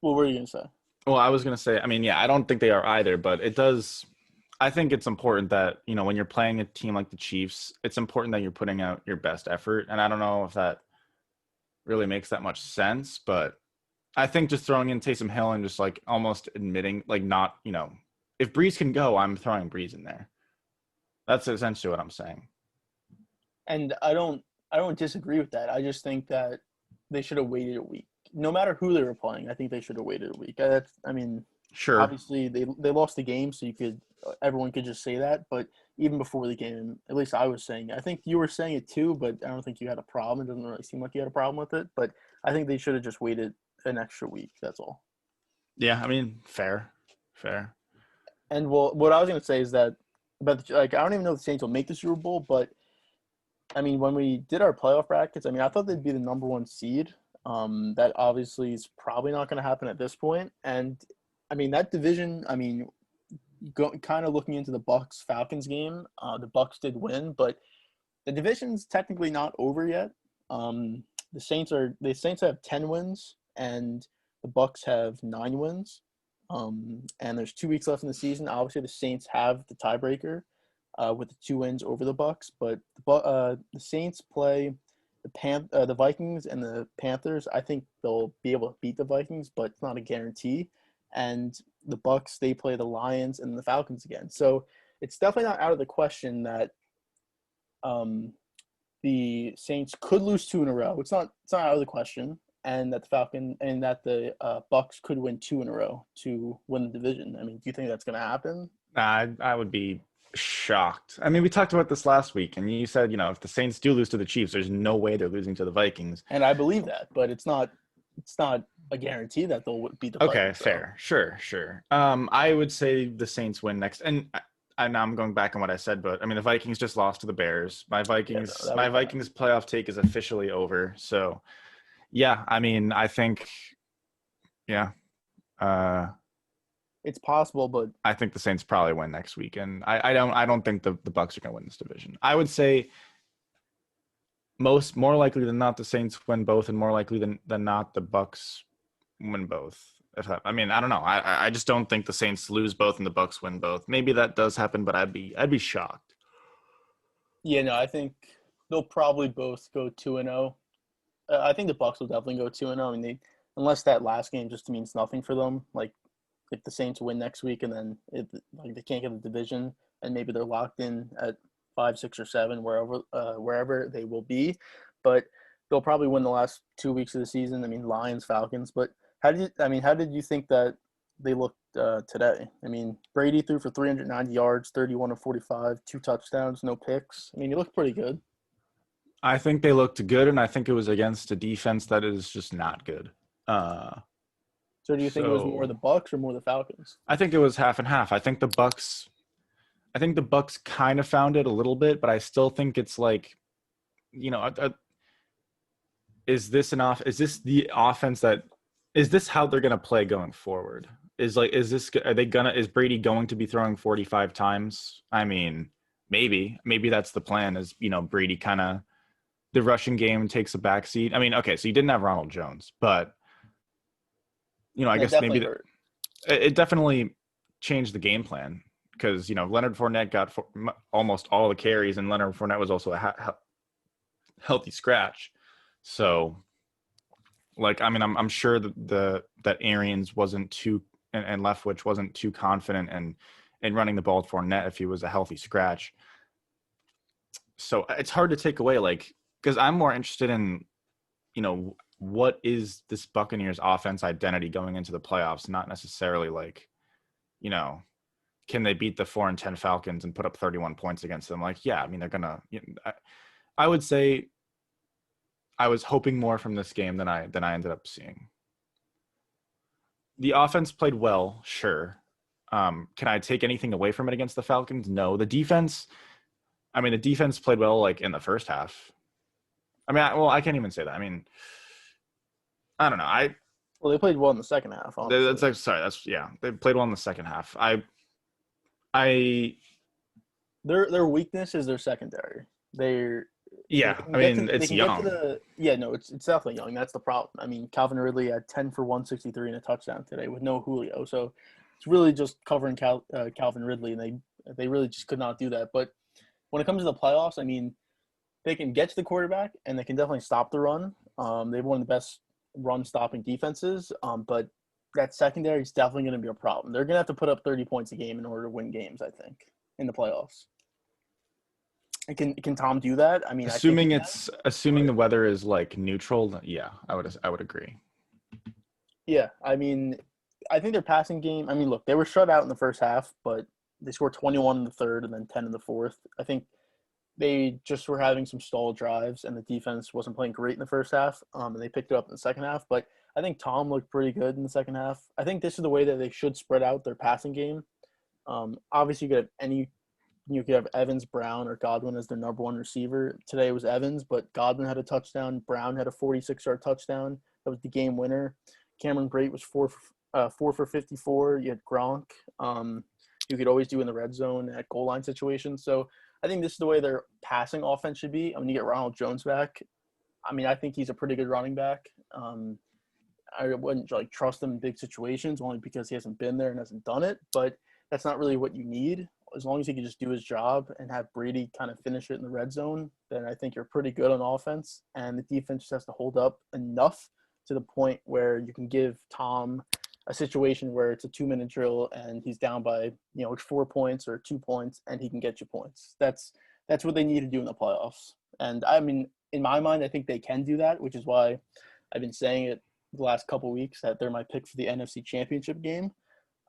What were you going to say? Well, I was gonna say, I mean, yeah, I don't think they are either, but it does. I think it's important that when you're playing a team like the Chiefs, it's important that you're putting out your best effort. And I don't know if that really makes that much sense, but I think just throwing in Taysom Hill and just like almost admitting, like, not, if Breeze can go, I'm throwing Breeze in there. That's essentially what I'm saying. And I don't disagree with that. I just think that they should have waited a week. No matter who they were playing, I think they should have waited a week. Sure. Obviously they lost the game, so everyone could just say that. But even before the game, at least I was saying it. I think you were saying it too, but I don't think you had a problem. It doesn't really seem like you had a problem with it. But I think they should have just waited an extra week. That's all. Yeah, I mean, fair. And well, what I was going to say is that, but like, I don't even know if the Saints will make the Super Bowl, but I mean, when we did our playoff brackets, I mean, I thought they'd be the number one seed. That obviously is probably not going to happen at this point. And I mean, that division, I mean, kind of looking into the Bucks Falcons game, the Bucks did win, but the division's technically not over yet. The Saints have 10 wins and the Bucks have 9 wins. And there's 2 weeks left in the season. Obviously, the Saints have the tiebreaker with the 2 wins over the Bucks, but the Saints play the Vikings and the Panthers. I think they'll be able to beat the Vikings, but it's not a guarantee. And the Bucks, they play the Lions and the Falcons again. So it's definitely not out of the question that the Saints could lose 2 in a row. It's not out of the question, and that the Bucks could win 2 in a row to win the division. I mean, do you think that's going to happen? I would be shocked. I mean, we talked about this last week, and you said, if the Saints do lose to the Chiefs, there's no way they're losing to the Vikings. And I believe that, but it's not a guarantee that they'll beat the Vikings. Okay, fair. Sure. I would say the Saints win next. And now I'm going back on what I said, but I mean, the Vikings just lost to the Bears. My Vikings playoff take is officially over. So, yeah, I mean, I think, yeah. It's possible, but I think the Saints probably win next week, and I don't think the Bucks are going to win this division. I would say more likely than not the Saints win both, and more likely than not the Bucks win both. I mean, I don't know. I just don't think the Saints lose both and the Bucks win both. Maybe that does happen, but I'd be shocked. Yeah, no, I think they'll probably both go 2-0. I think the Bucks will definitely go 2-0. I mean, unless that last game just means nothing for them, like if the Saints win next week and then they can't get the division and maybe they're locked in at 5, 6, or 7 wherever they will be, but they'll probably win the last 2 weeks of the season. I mean, Lions, Falcons. But how did you think that they looked today. I mean, Brady threw for 390 yards, 31 of 45, 2 touchdowns, no picks. I mean, he looked pretty good. I think they looked good, and I think it was against a defense that is just not good. So do you think it was more the Bucs or more the Falcons? I think it was half and half. I think the Bucs kind of found it a little bit, but I still think it's like, is this the offense that is this how they're going to play going forward? Is Brady going to be throwing 45 times? I mean, maybe that's the plan, is, Brady kind of, the rushing game takes a backseat. I mean, okay, so you didn't have Ronald Jones, but I guess maybe it definitely changed the game plan, because Leonard Fournette got almost all the carries, and Leonard Fournette was also a healthy scratch. So, I'm sure that Arians wasn't too, and Leftwich wasn't too confident in running the ball for Fournette if he was a healthy scratch. So it's hard to take away, because I'm more interested in, what is this Buccaneers offense identity going into the playoffs? Not necessarily can they beat the 4-10 Falcons and put up 31 points against them? Yeah, I mean, they're gonna. I would say I was hoping more from this game than I ended up seeing. The offense played well, sure. Can I take anything away from it against the Falcons? No. The defense played well, in the first half. I can't even say that. I mean, I don't know. Well, they played well in the second half. They played well in the second half. Their weakness is their secondary. It's young. It's definitely young. That's the problem. I mean, Calvin Ridley had 10 for 163 and a touchdown today with no Julio. So it's really just covering Calvin Ridley, and they really just could not do that. But when it comes to the playoffs, I mean, they can get to the quarterback, and they can definitely stop the run. They have one of the best run-stopping defenses, but that secondary is definitely going to be a problem. They're going to have to put up 30 points a game in order to win games, I think, in the playoffs. And can Tom do that? I mean, assuming the weather is neutral, yeah, I would agree. Yeah, I mean, I think their passing game. I mean, look, they were shut out in the first half, but they scored 21 in the third and then 10 in the fourth. I think they just were having some stall drives, and the defense wasn't playing great in the first half, and they picked it up in the second half. But I think Tom looked pretty good in the second half. I think this is the way that they should spread out their passing game. Obviously, you could have Evans, Brown, or Godwin as their number one receiver. Today it was Evans, but Godwin had a touchdown. Brown had a 46-yard touchdown. That was the game winner. Cameron Brate was 4 for 54. You had Gronk. You could always do in the red zone at goal line situations. So I think this is the way their passing offense should be. I mean, you get Ronald Jones back. I mean, I think he's a pretty good running back. I wouldn't trust him in big situations only because he hasn't been there and hasn't done it. But that's not really what you need. As long as he can just do his job and have Brady kind of finish it in the red zone, then I think you're pretty good on offense. And the defense just has to hold up enough to the point where you can give Tom a situation where it's a 2-minute drill and he's down by 4 points or 2 points, and he can get you points. That's what they need to do in the playoffs. And I mean, in my mind, I think they can do that, which is why I've been saying it the last couple of weeks that they're my pick for the NFC Championship game.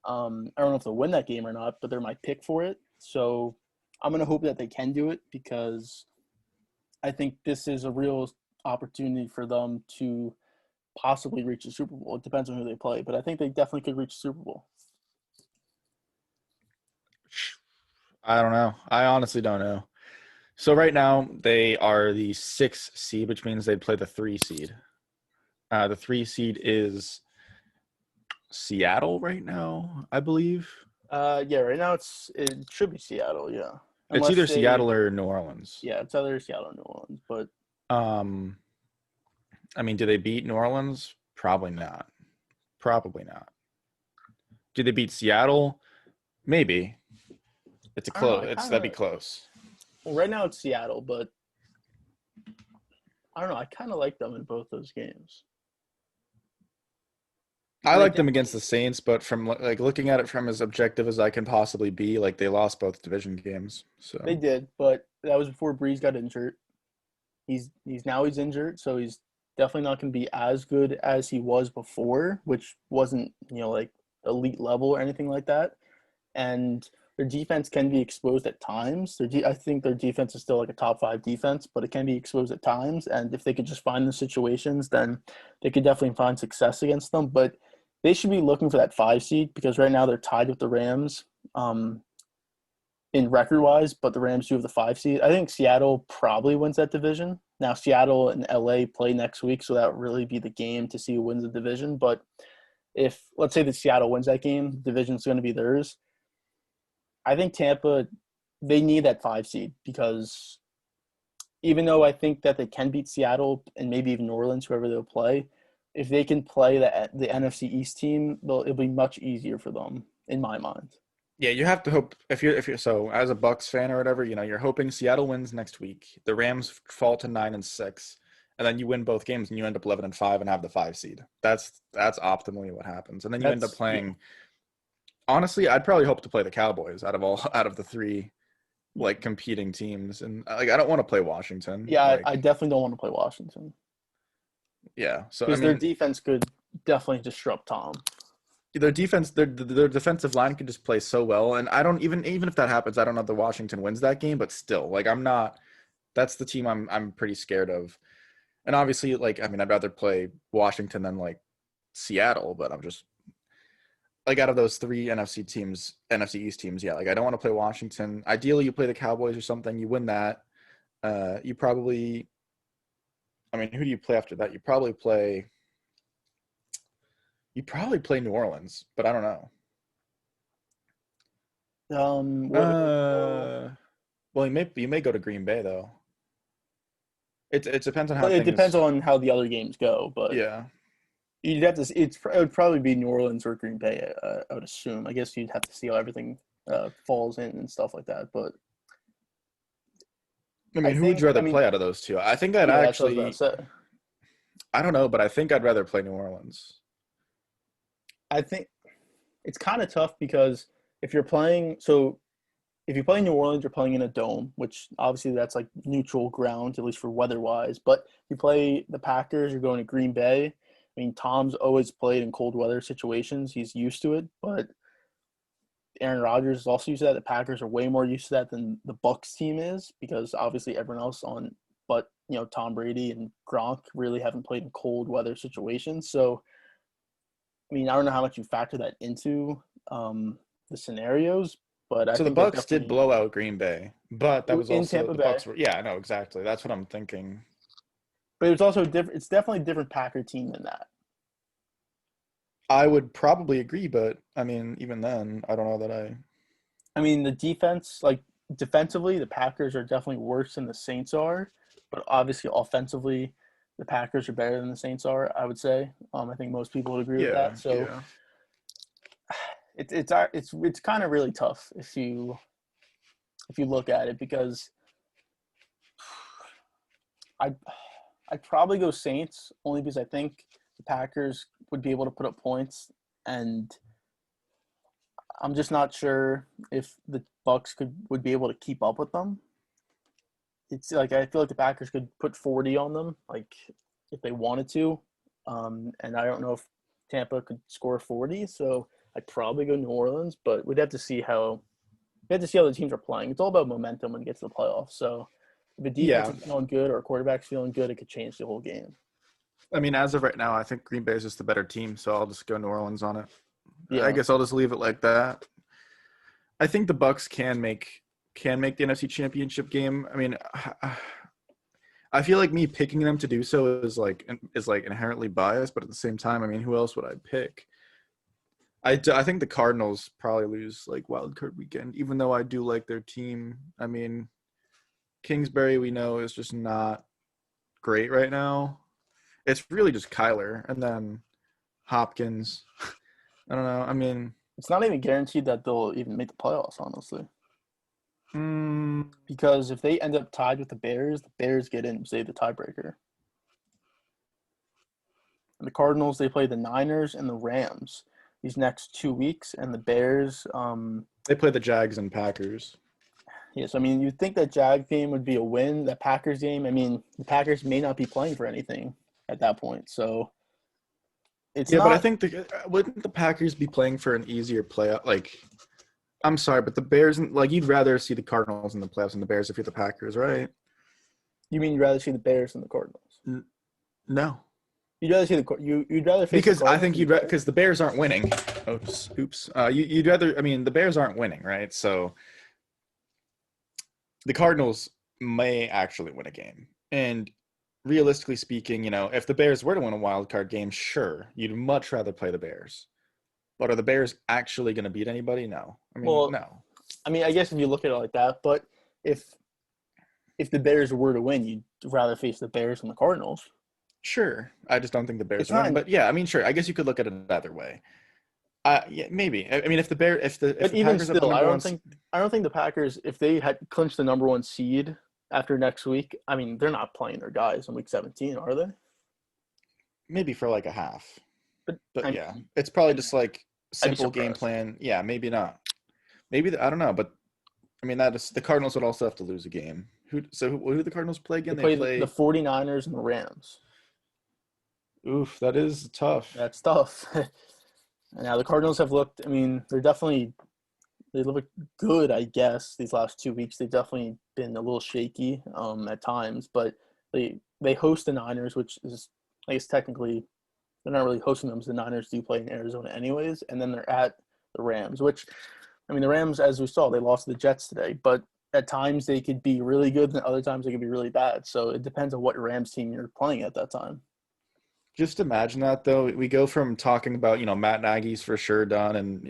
I don't know if they'll win that game or not, but they're my pick for it. So I'm going to hope that they can do it, because I think this is a real opportunity for them to possibly reach the Super Bowl. It depends on who they play, but I think they definitely could reach the Super Bowl. I don't know. I honestly don't know. So right now they are the 6th seed, which means they'd play the 3 seed. The 3 seed is Seattle right now, I believe. Yeah, right now it should be Seattle, yeah. It's either Seattle or New Orleans. Yeah, it's either Seattle or New Orleans, but I mean, do they beat New Orleans? Probably not. Do they beat Seattle? Maybe. It's that'd be close. Well, right now it's Seattle, but I don't know. I kind of like them in both those games. I like them against the Saints, but from looking at it from as objective as I can possibly be, they lost both division games. So they did, but that was before Breeze got injured. He's injured, so he's definitely not going to be as good as he was before, which wasn't elite level or anything like that. And their defense can be exposed at times. I think their defense is still like a top 5 defense, but it can be exposed at times. And if they could just find the situations, then they could definitely find success against them. But they should be looking for that 5 seed because right now they're tied with the Rams in record-wise, but the Rams do have the 5 seed. I think Seattle probably wins that division. Now, Seattle and LA play next week, so that would really be the game to see who wins the division. But if, let's say that Seattle wins that game, the division's going to be theirs. I think Tampa, they need that 5 seed because even though I think that they can beat Seattle and maybe even New Orleans, whoever they'll play, if they can play the NFC East team, it'll be much easier for them, in my mind. Yeah, you have to hope if you're so as a Bucks fan or whatever, you're hoping Seattle wins next week. The Rams fall to 9-6, and then you win both games and you end up 11-5 and have the 5 seed. That's optimally what happens. And then you end up playing. Yeah. Honestly, I'd probably hope to play the Cowboys out of the 3 like competing teams, and like I don't want to play Washington. Yeah, I definitely don't want to play Washington. Yeah, so because their defense could definitely disrupt Tom. Their defense, their defensive line could just play so well, and I don't even if that happens, I don't know if the Washington wins that game, but still, like I'm not. That's the team I'm pretty scared of, and obviously, like I mean, I'd rather play Washington than like Seattle, but I'm just. Like out of those 3 NFC East teams, yeah, like I don't want to play Washington. Ideally, you play the Cowboys or something. You win that. You probably, I mean, who do you play after that? You probably play New Orleans, but I don't know. Well, you may go to Green Bay though. It depends on how. It depends on how the other games go, but yeah. You'd have to. It would probably be New Orleans or Green Bay. I would assume. I guess you'd have to see how everything falls in and stuff like that. But I mean, who would you rather play out of those 2? I think I'd actually. That's what I was about to say. I don't know, but I think I'd rather play New Orleans. I think it's kind of tough because if you play New Orleans, you're playing in a dome, which obviously that's like neutral ground, at least for weather-wise. But if you play the Packers, you're going to Green Bay. I mean, Tom's always played in cold weather situations. He's used to it, but Aaron Rodgers is also used to that. The Packers are way more used to that than the Bucs team is because obviously everyone else but Tom Brady and Gronk really haven't played in cold weather situations. So, I mean, I don't know how much you factor that into the scenarios, but I think the Bucs did blow out Green Bay, but that was also Tampa the Bucs were. Yeah, I know exactly. That's what I'm thinking. But it's also different. It's definitely a different Packer team than that. I would probably agree, but I mean, even then, I don't know that I mean, the defense, like defensively, the Packers are definitely worse than the Saints are, but obviously offensively, the Packers are better than the Saints are. I would say. I think most people would agree with that. So it's kind of really tough if you look at it because I'd probably go Saints only because I think the Packers would be able to put up points, and I'm just not sure if the Bucs would be able to keep up with them. It's like I feel like the Packers could put 40 on them, like if they wanted to, and I don't know if Tampa could score 40, so I'd probably go New Orleans, but we'd have to see how the teams are playing. It's all about momentum when you get to the playoffs, so. If the defense is feeling good or a quarterback's feeling good, it could change the whole game. I mean, as of right now, I think Green Bay is just the better team, so I'll just go New Orleans on it. Yeah. I guess I'll just leave it like that. I think the Bucs can make the NFC Championship game. I mean, I feel like me picking them to do so is like inherently biased, but at the same time, I mean, who else would I pick? I think the Cardinals probably lose like wild card weekend, even though I do like their team. I mean. Kingsbury, we know, is just not great right now. It's really just Kyler and then Hopkins. I don't know. I mean, it's not even guaranteed that they'll even make the playoffs, honestly. Because if they end up tied with the Bears get in, say, the tiebreaker. And the Cardinals, they play the Niners and the Rams these next 2 weeks, and the Bears. They play the Jags and Packers. Yes, I mean, you'd think that Jag game would be a win. That Packers game, I mean, the Packers may not be playing for anything at that point. So It's Yeah, not. but I think wouldn't the Packers be playing for an easier playoff? Like, I'm sorry, but the Bears, like, you'd rather see the Cardinals in the playoffs than the Bears if you're the Packers, right? You mean you'd rather see the Bears than the Cardinals? No, You'd rather see you'd rather face because the I Cardinals think than the Bears? because the Bears aren't winning. Oops. You'd rather. I mean, the Bears aren't winning, right? So the Cardinals may actually win a game, and realistically speaking, if the Bears were to win a wild card game, sure, you'd much rather play the Bears. But are the Bears actually going to beat anybody? No. I mean, Well, no. I mean, I guess if you look at it like that, but if the Bears were to win, you'd rather face the Bears than the Cardinals. Sure. I just don't think the Bears It's are winning. not. But yeah, I mean, sure. I guess you could look at it either way. Yeah, maybe. I mean, if the But even Packers have the still, number one, I don't think the Packers, if they had clinched the number 1 seed after next week, I mean, they're not playing their guys in week 17, are they? maybe for like a half. But I yeah, it's probably just like I'd be simple game surprised. plan. Yeah, maybe not. Maybe I don't know, but I mean that is the Cardinals would also have to lose a game. Who do the Cardinals play They again? They play the play. 49ers and the Rams. Oof, that is tough. That's tough. Now the Cardinals have looked. I mean, they look good, I guess. These last 2 weeks, they've definitely been a little shaky at times. But they host the Niners, which is, I guess, technically they're not really hosting them, because the Niners do play in Arizona anyways. And then they're at the Rams, which, I mean, the Rams, as we saw, they lost to the Jets today. But at times they could be really good, and other times they could be really bad. So it depends on what Rams team you're playing at that time. Just imagine that though. We go from talking about Matt Nagy's for sure done, and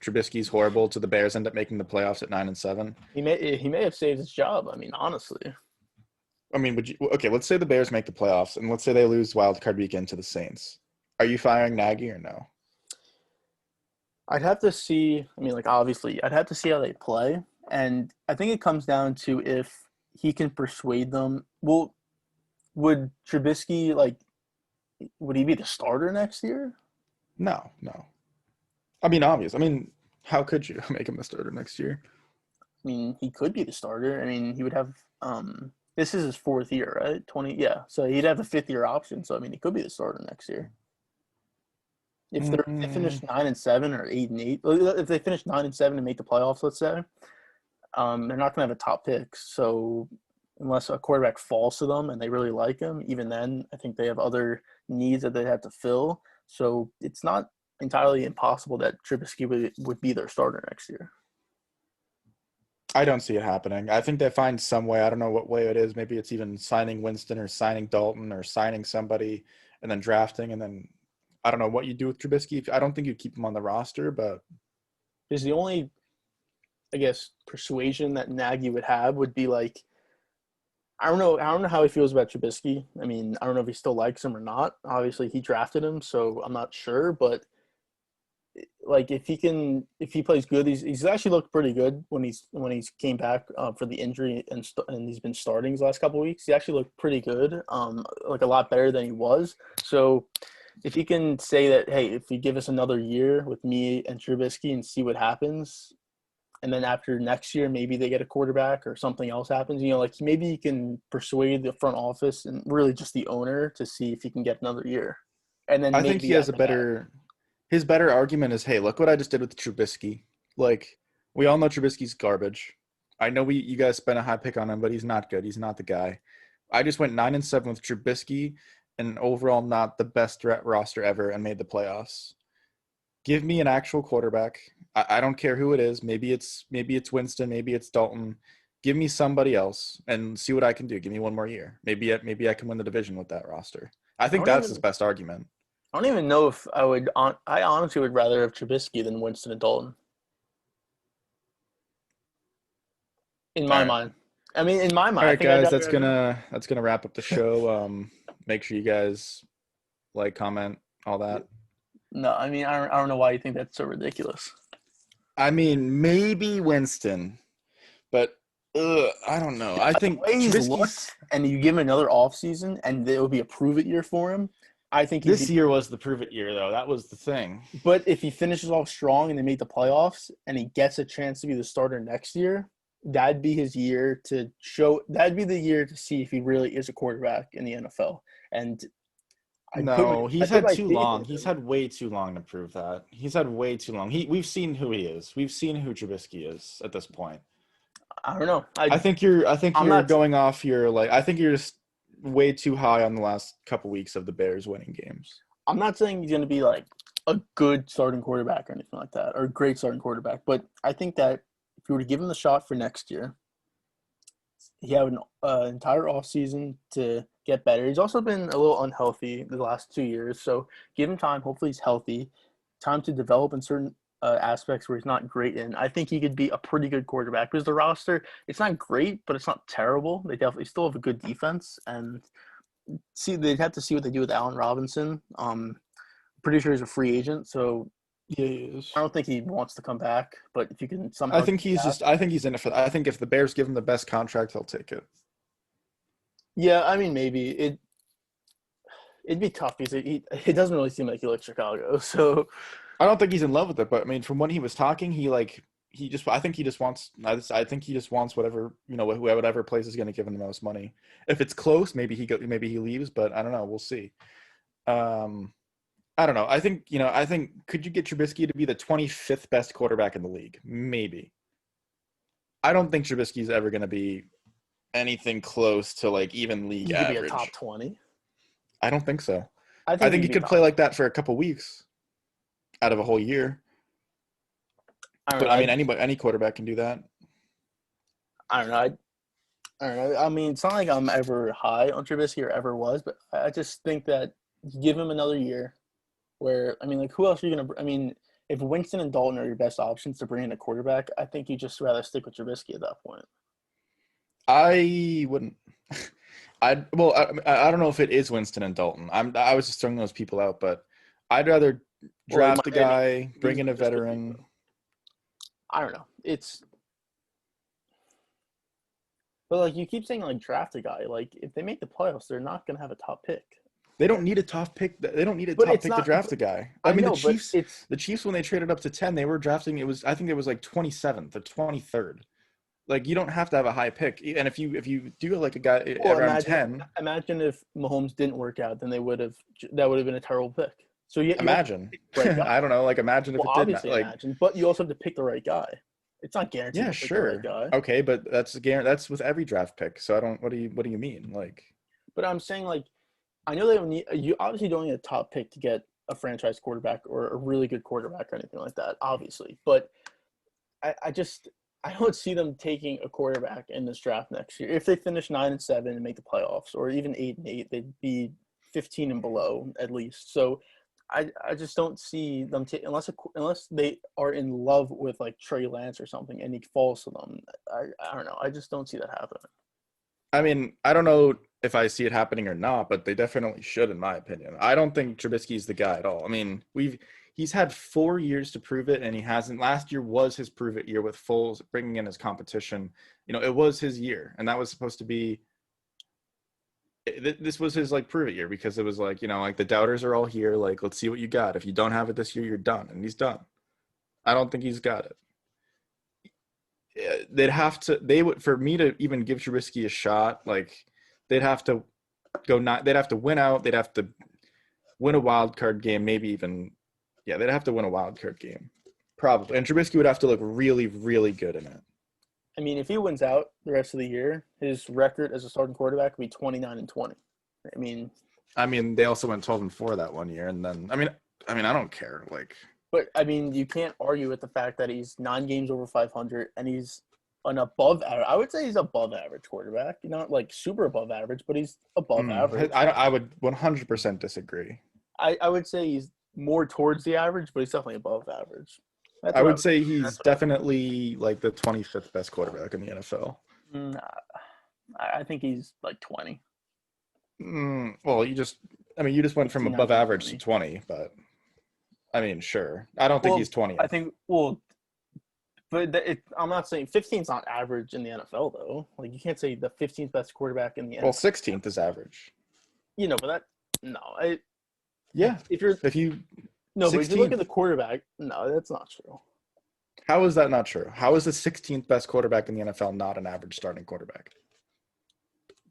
Trubisky's horrible, to the Bears end up making the playoffs at 9-7. He may have saved his job. I mean, honestly. I mean, okay? Let's say the Bears make the playoffs, and let's say they lose wild card weekend to the Saints. Are you firing Nagy or no? I'd have to see. I mean, like, obviously, I'd have to see how they play, and I think it comes down to if he can persuade them. Well, would Trubisky would he be the starter next year? No. I mean, obvious. I mean, how could you make him the starter next year? I mean, he could be the starter. I mean, he would have. This is his 4th year, right? 20. Yeah, so he'd have a 5th-year option. So I mean, he could be the starter next year. If they finish 9-7 or 8-8, if they finish 9-7 and make the playoffs, let's say, they're not going to have a top pick. So unless a quarterback falls to them and they really like him, even then, I think they have other needs that they have to fill. So it's not entirely impossible that Trubisky would be their starter next year. I don't see it happening. I think they find some way. I don't know what way it is. Maybe it's even signing Winston or signing Dalton or signing somebody and then drafting, and then I don't know what you do with Trubisky. I don't think you'd keep him on the roster, but Is the only, I guess, persuasion that Nagy would have would be like, I don't know how he feels about Trubisky. I mean, I don't know if he still likes him or not. Obviously, he drafted him, so I'm not sure. But like, if he plays good, he's actually looked pretty good when he's came back for the injury, and he's been starting his last couple of weeks. He actually looked pretty good, like a lot better than he was. So if he can say that, hey, if you give us another year with me and Trubisky and see what happens, and then after next year, maybe they get a quarterback or something else happens, like maybe he can persuade the front office and really just the owner to see if he can get another year. And then I think maybe he has after that, his better argument is, hey, look what I just did with Trubisky. Like, we all know Trubisky's garbage. I know you guys spent a high pick on him, but he's not good. He's not the guy. I just went 9-7 with Trubisky, and overall not the best roster ever, and made the playoffs. Give me an actual quarterback. I don't care who it is. Maybe it's Winston. Maybe it's Dalton. Give me somebody else and see what I can do. Give me one more year. Maybe I can win the division with that roster. I think that's his best argument. I don't even know if I would. I honestly would rather have Trubisky than Winston and Dalton. In All my right. mind, I mean, in my mind, All I right, think I'd guys, rather that's gonna wrap up the show. Make sure you guys like, comment, all that. No, I mean, I don't know why you think that's so ridiculous. I mean, maybe Winston, but I don't know. I think The way he's Trubisky's looked, and you give him another offseason, and it will be a prove-it year for him. I think This year was the prove it year, though. That was the thing. But if he finishes off strong and they make the playoffs, and he gets a chance to be the starter next year, that'd be his year to show. That'd be the year to see if he really is a quarterback in the NFL. And No, I he's put had my too faith long. in He's him. had way too long to prove that. He's had way too long. We've seen who he is. We've seen who Trubisky is at this point. I don't know. I think I'm you're not. going off your like I think you're just way too high on the last couple weeks of the Bears winning games. I'm not saying he's going to be like a good starting quarterback or anything like that, or a great starting quarterback. But I think that if you were to give him the shot for next year, he had an entire offseason to get better. He's also been a little unhealthy the last 2 years, so give him time. Hopefully, he's healthy. Time to develop in certain aspects where he's not great in. I think he could be a pretty good quarterback because the roster, it's not great, but it's not terrible. They definitely still have a good defense, and they'd have to see what they do with Allen Robinson. Pretty sure he's a free agent, so Yeah, he is. I don't think he wants to come back. But if you can I somehow, think he's just I think he's in it for I think if the Bears give him the best contract, he'll take it. yeah, I mean maybe it'd be tough because it doesn't really seem like he likes Chicago. So I don't think he's in love with it, but I mean from when he was talking, he just I think he just wants I think he just wants whatever, whatever place is going to give him the most money. If it's close, maybe he leaves, but I don't know, we'll see. I don't know. I think could you get Trubisky to be the 25th best quarterback in the league? Maybe. I don't think Trubisky's ever going to be anything close to like even league he could be a average. top 20. I don't think so. I I think he be could top. play like that for a couple weeks out of a whole year. I don't But know. I mean, any quarterback can do that. I don't know. I don't know. I mean, it's not like I'm ever high on Trubisky or ever was, but I just think that you give him another year. Where I mean, like, who else are you gonna? I mean, if Winston and Dalton are your best options to bring in a quarterback, I think you just rather stick with Trubisky at that point. I wouldn't. I don't know if it is Winston and Dalton. I was just throwing those people out, but I'd rather draft a guy, bring in a veteran. I don't know. But like you keep saying, like draft a guy. Like if they make the playoffs, they're not gonna have a top pick. They don't need a top pick. They don't need a But top it's pick to not- draft a guy. I mean, know, but the Chiefs when they traded up to 10, they were drafting. I think it was like 27th or 23rd. Like you don't have to have a high pick, and if you do like a guy around 10, Imagine if Mahomes didn't work out, then that would have been a terrible pick. So you imagine. Right guy. I don't know. Like imagine if Well, it did. obviously Like imagine, but you also have to pick the right guy. It's not guaranteed. yeah, to pick sure. The right guy. Okay, but that's with every draft pick. So I don't. What do you mean? Like, But I'm saying like, I know they don't need. You obviously don't need a top pick to get a franchise quarterback or a really good quarterback or anything like that. Obviously, but I don't see them taking a quarterback in this draft next year. If they finish 9-7 and make the playoffs, or even 8-8, they'd be 15 and below at least. So I just don't see them unless they are in love with like Trey Lance or something and he falls to them. I don't know. I just don't see that happening. I mean, I don't know if I see it happening or not, but they definitely should, in my opinion. I don't think Trubisky's the guy at all. I mean, he's had 4 years to prove it, and he hasn't. Last year was his prove it year with Foles bringing in his competition. It was his year, and that was supposed to be. This was his like prove it year because it was like like the doubters are all here. Like, let's see what you got. If you don't have it this year, you're done, and he's done. I don't think he's got it. They would for me to even give Trubisky a shot, like they'd have to they'd have to win out, they'd have to win a wild card game, maybe even they'd have to win a wild card game. Probably. And Trubisky would have to look really, really good in it. I mean, if he wins out the rest of the year, his record as a starting quarterback would be 29-20. I mean, they also went 12-4 that one year, and then I mean, I don't care. Like, but I mean, you can't argue with the fact that he's 9 games over 500 and he's an above average. I would say he's above average quarterback. Not like super above average, but he's above average. I would 100% disagree. I would say he's more towards the average, but he's definitely above average. I would say he's definitely like the 25th best quarterback in the NFL. I think he's like 20. Well, you just went from above average to 20, but I mean, sure. I don't think he's 20. I think, but I'm not saying 15's not average in the NFL, though. Like, you can't say the 15th best quarterback in the NFL. Well, 16th is average. But yeah. If you look at the quarterback, no, that's not true. How is that not true? How is the 16th best quarterback in the NFL not an average starting quarterback?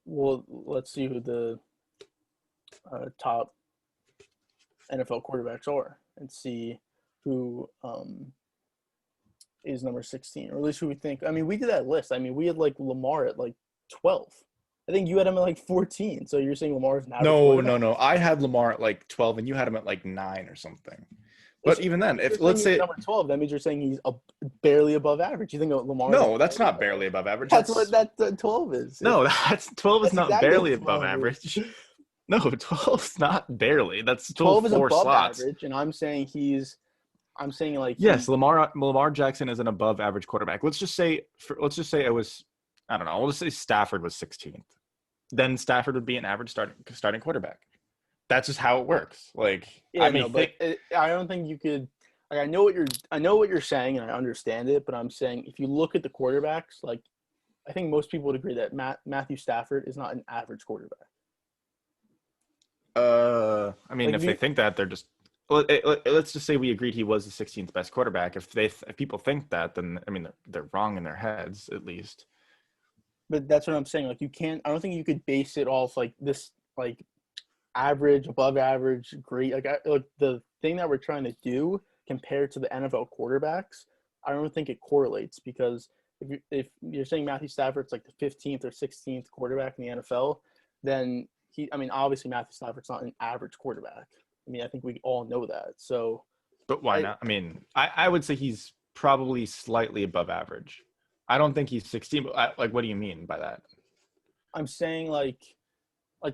Well, let's see who the top NFL quarterbacks are and see who is number 16, or at least who we think. I mean, we did that list. I mean, we had like Lamar at like 12. I think you had him at like 14. So you're saying Lamar's an average quarterback? No. I had Lamar at like 12, and you had him at like 9 or something. But even then, if let's say number 12, that means you're saying he's barely above average. You think Lamar? No, that's not barely above average. That's what that 12 is. No, that's 12 is not exactly barely what 12 above is. average. No, 12 is not barely. That's still 12 is four above slots. average, and I'm saying like Yes, Lamar Jackson is an above average quarterback. Let's just say it was, I don't know. Let's say Stafford was 16th. Then Stafford would be an average starting quarterback. That's just how it works. Like, yeah, I don't think you could. Like, I know what you're saying, and I understand it. But I'm saying if you look at the quarterbacks, like, I think most people would agree that Matthew Stafford is not an average quarterback. I mean, if they think that, they're just. Let's just say we agreed he was the 16th best quarterback. If people think that, then I mean they're wrong in their heads at least. But that's what I'm saying. Like, you can't. I don't think you could base it off like this, like average, above average, great. Like the thing that we're trying to do compared to the NFL quarterbacks, I don't think it correlates, because if you're saying Matthew Stafford's like the 15th or 16th quarterback in the NFL, then obviously Matthew Stafford's not an average quarterback. I mean, I think we all know that. So, but why not? I mean, I would say he's probably slightly above average. I don't think he's 16. But what do you mean by that? I'm saying like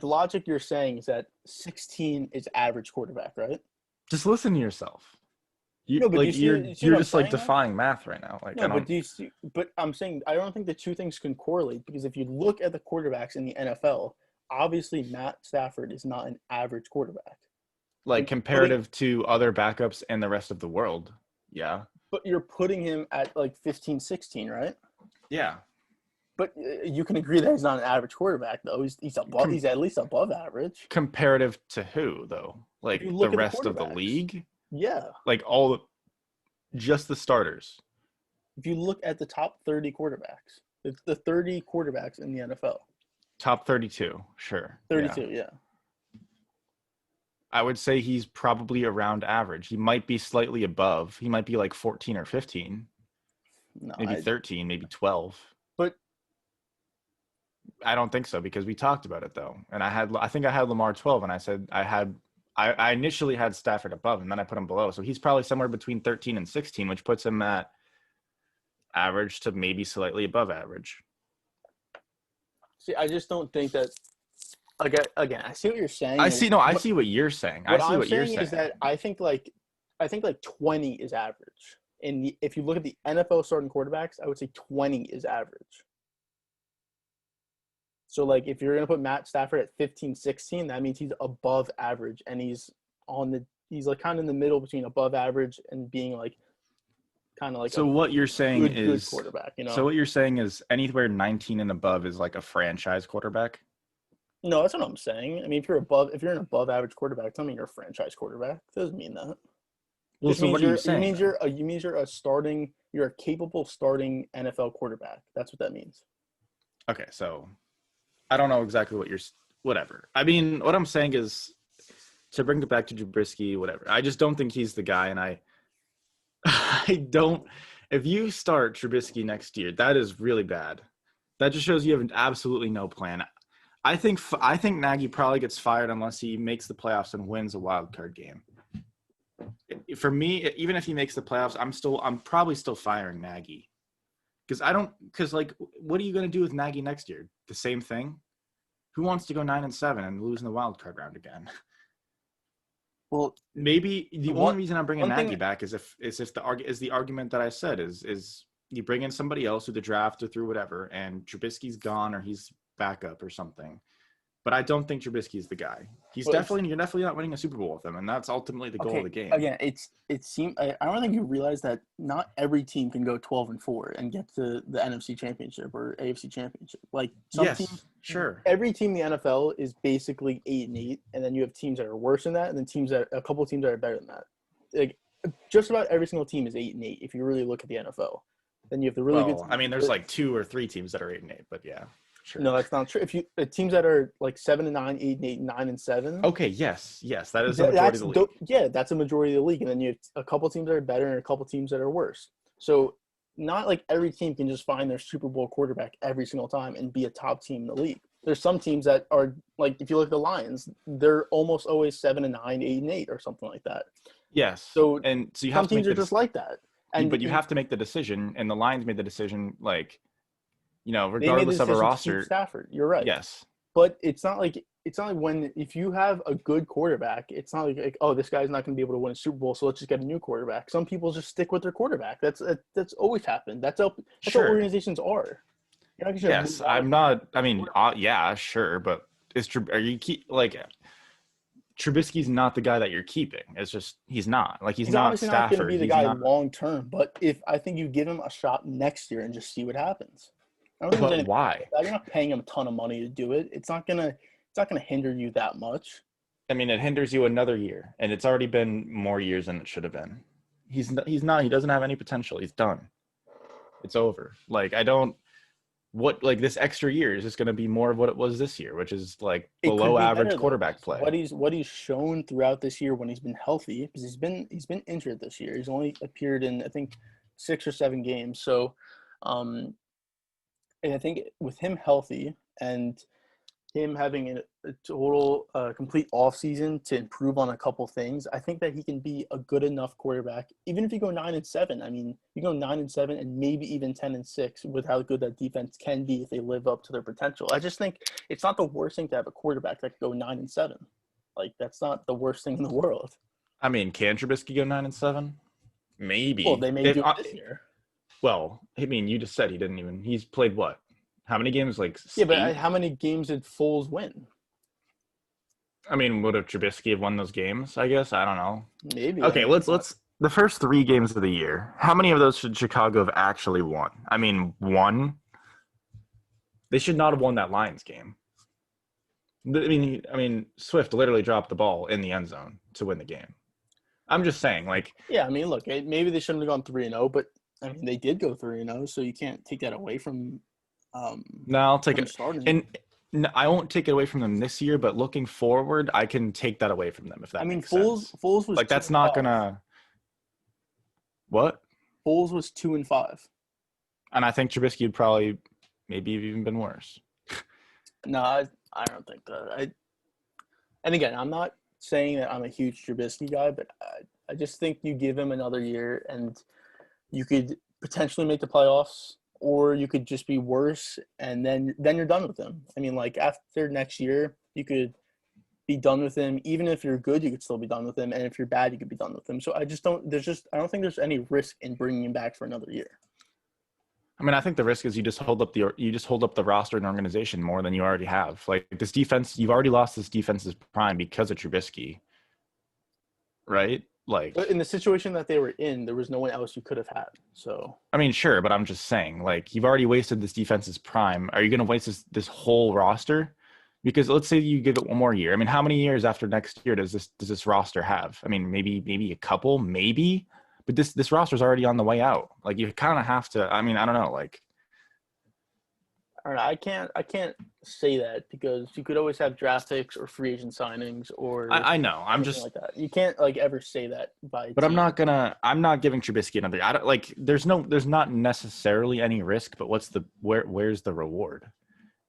the logic you're saying is that 16 is average quarterback, right? Just listen to yourself. You're just like defying math right now. Like, no, but I'm saying I don't think the two things can correlate, because if you look at the quarterbacks in the NFL, obviously Matt Stafford is not an average quarterback. Like, comparative to other backups and the rest of the world. Yeah. But you're putting him at like 15, 16, right? Yeah. But you can agree that he's not an average quarterback, though. He's above. He's at least above average. Comparative to who, though? Like the rest of the league? Yeah. Like just the starters. If you look at the top 30 quarterbacks, the 30 quarterbacks in the NFL. Top 32, sure. 32, yeah. I would say he's probably around average. He might be slightly above. He might be like 14 or 15. No, maybe 13, maybe 12. But I don't think so, because we talked about it though. And I think I had Lamar 12, and I said I initially had Stafford above, and then I put him below. So he's probably somewhere between 13 and 16, which puts him at average to maybe slightly above average. See, I just don't think that. Again, I see what you're saying. I see what you're saying. What I'm saying is that I think like 20 is average. And if you look at the NFL starting quarterbacks, I would say 20 is average. So, like, if you're going to put Matt Stafford at 15, 16, that means he's above average, and he's like kind of in the middle between above average and being like kind of like. So what you're saying is good quarterback, you know. So what you're saying is anywhere 19 and above is like a franchise quarterback. No, that's what I'm saying. I mean, if you're an above average quarterback, tell me you're a franchise quarterback. It doesn't mean that. Well, so what are you saying? It means you're a capable starting NFL quarterback. That's what that means. Okay, so I don't know exactly whatever. I mean, what I'm saying is, to bring it back to Trubisky, whatever. I just don't think he's the guy, and I don't. If you start Trubisky next year, that is really bad. That just shows you have absolutely no plan. I think Nagy probably gets fired unless he makes the playoffs and wins a wild card game. For me, even if he makes the playoffs, I'm probably still firing Nagy. Because like, what are you going to do with Nagy next year? The same thing? Who wants to go 9-7 and lose in the wild card round again? Well, maybe the only reason I'm bringing Nagy back is if the argument that I said is you bring in somebody else through the draft or through whatever, and Trubisky's gone or he's backup or something. But I don't think Trubisky's the guy. You're definitely not winning a Super Bowl with him, and that's ultimately the goal of the game. Again, it seems I don't think you realize that not every team can go 12-4 and get to the NFC Championship or AFC Championship. Like some teams, sure. Every team in the NFL is basically 8-8, and then you have teams that are worse than that, and then a couple of teams that are better than that. Like just about every single team is 8-8 if you really look at the NFL. Then you have the really good teams. I mean, there's like 2 or 3 teams that are 8-8, but yeah. true. No, that's not true. If you teams that are like 7-9, 8-8, 9-7. Okay, yes, that is the majority of the league. Yeah, that's a majority of the league, and then you have a couple teams that are better and a couple teams that are worse. So not like every team can just find their Super Bowl quarterback every single time and be a top team in the league. There's some teams that are like, if you look at the Lions, they're almost always 7-9, 8-8, or something like that. Yes. So and so you some have to teams make are just like that. but you have to make the decision, and the Lions made the decision, like, they made the regardless of a decision to roster. keep Stafford. You're right. Yes. But it's not like when if you have a good quarterback, it's not like oh, this guy's not going to be able to win a Super Bowl, so let's just get a new quarterback. Some people just stick with their quarterback. That's always happened. That's how organizations are. Yes, I'm not. I mean, yeah, sure, but Trubisky's not the guy that you're keeping. It's just he's not. Like, he's not obviously Stafford. not going to be the guy long term. But if I think you give him a shot next year and just see what happens. I don't think but why? You're not paying him a ton of money to do it. It's not gonna hinder you that much. I mean, it hinders you another year, and it's already been more years than it should have been. He's not. He doesn't have any potential. He's done. It's over. Like, this extra year is just going to be more of what it was this year, which is like below average quarterback play. What he's shown throughout this year when he's been healthy, because he's been injured this year. He's only appeared in, I think, 6 or 7 games. So, and I think with him healthy and him having a total complete offseason to improve on a couple things, I think that he can be a good enough quarterback. Even if you go 9-7, I mean, you go 9-7 and maybe even 10-6 with how good that defense can be if they live up to their potential. I just think it's not the worst thing to have a quarterback that can go 9-7. Like, that's not the worst thing in the world. I mean, can Trubisky go 9-7? Maybe. Well, they may do it this year. Well, I mean, you just said he didn't even. He's played what? How many games? Like, yeah, but how many games did Foles win? I mean, would have Trubisky have won those games? I guess, I don't know. Maybe. Okay, let's the first 3 games of the year. How many of those should Chicago have actually won? I mean, 1. They should not have won that Lions game. I mean, Swift literally dropped the ball in the end zone to win the game. I'm just saying, like. Yeah, I mean, look, maybe they shouldn't have gone 3-0, but I mean, they did go 3-0, so you can't take that away from. No, I'll take it, and I won't take it away from them this year. But looking forward, I can take that away from them if that. Makes sense. Foles was like, that's not gonna. What? Foles was 2-5, and I think Trubisky would probably maybe even been worse. No, I don't think that. And again, I'm not saying that I'm a huge Trubisky guy, but I just think you give him another year and you could potentially make the playoffs. Or you could just be worse, and then you're done with him. I mean, like, after next year, you could be done with him. Even if you're good, you could still be done with him, and if you're bad, you could be done with him. So I don't think there's any risk in bringing him back for another year. I mean, I think the risk is you just hold up the roster and organization more than you already have. Like, this defense, you've already lost this defense's prime because of Trubisky, right? Like, but in the situation that they were in, there was no one else you could have had. So I mean, sure, but I'm just saying, like, you've already wasted this defense's prime. Are you going to waste this whole roster? Because let's say you give it one more year. I mean, how many years after next year does this roster have? I mean, maybe a couple, maybe, but this roster's already on the way out. Like, you kind of have to. I mean, I don't know, like. I don't know. I can't say that because you could always have draft picks or free agent signings or. I know. I'm just like that. You can't like ever say that by. But team. I'm not giving Trubisky another. I don't like. There's not necessarily any risk, but where's the reward?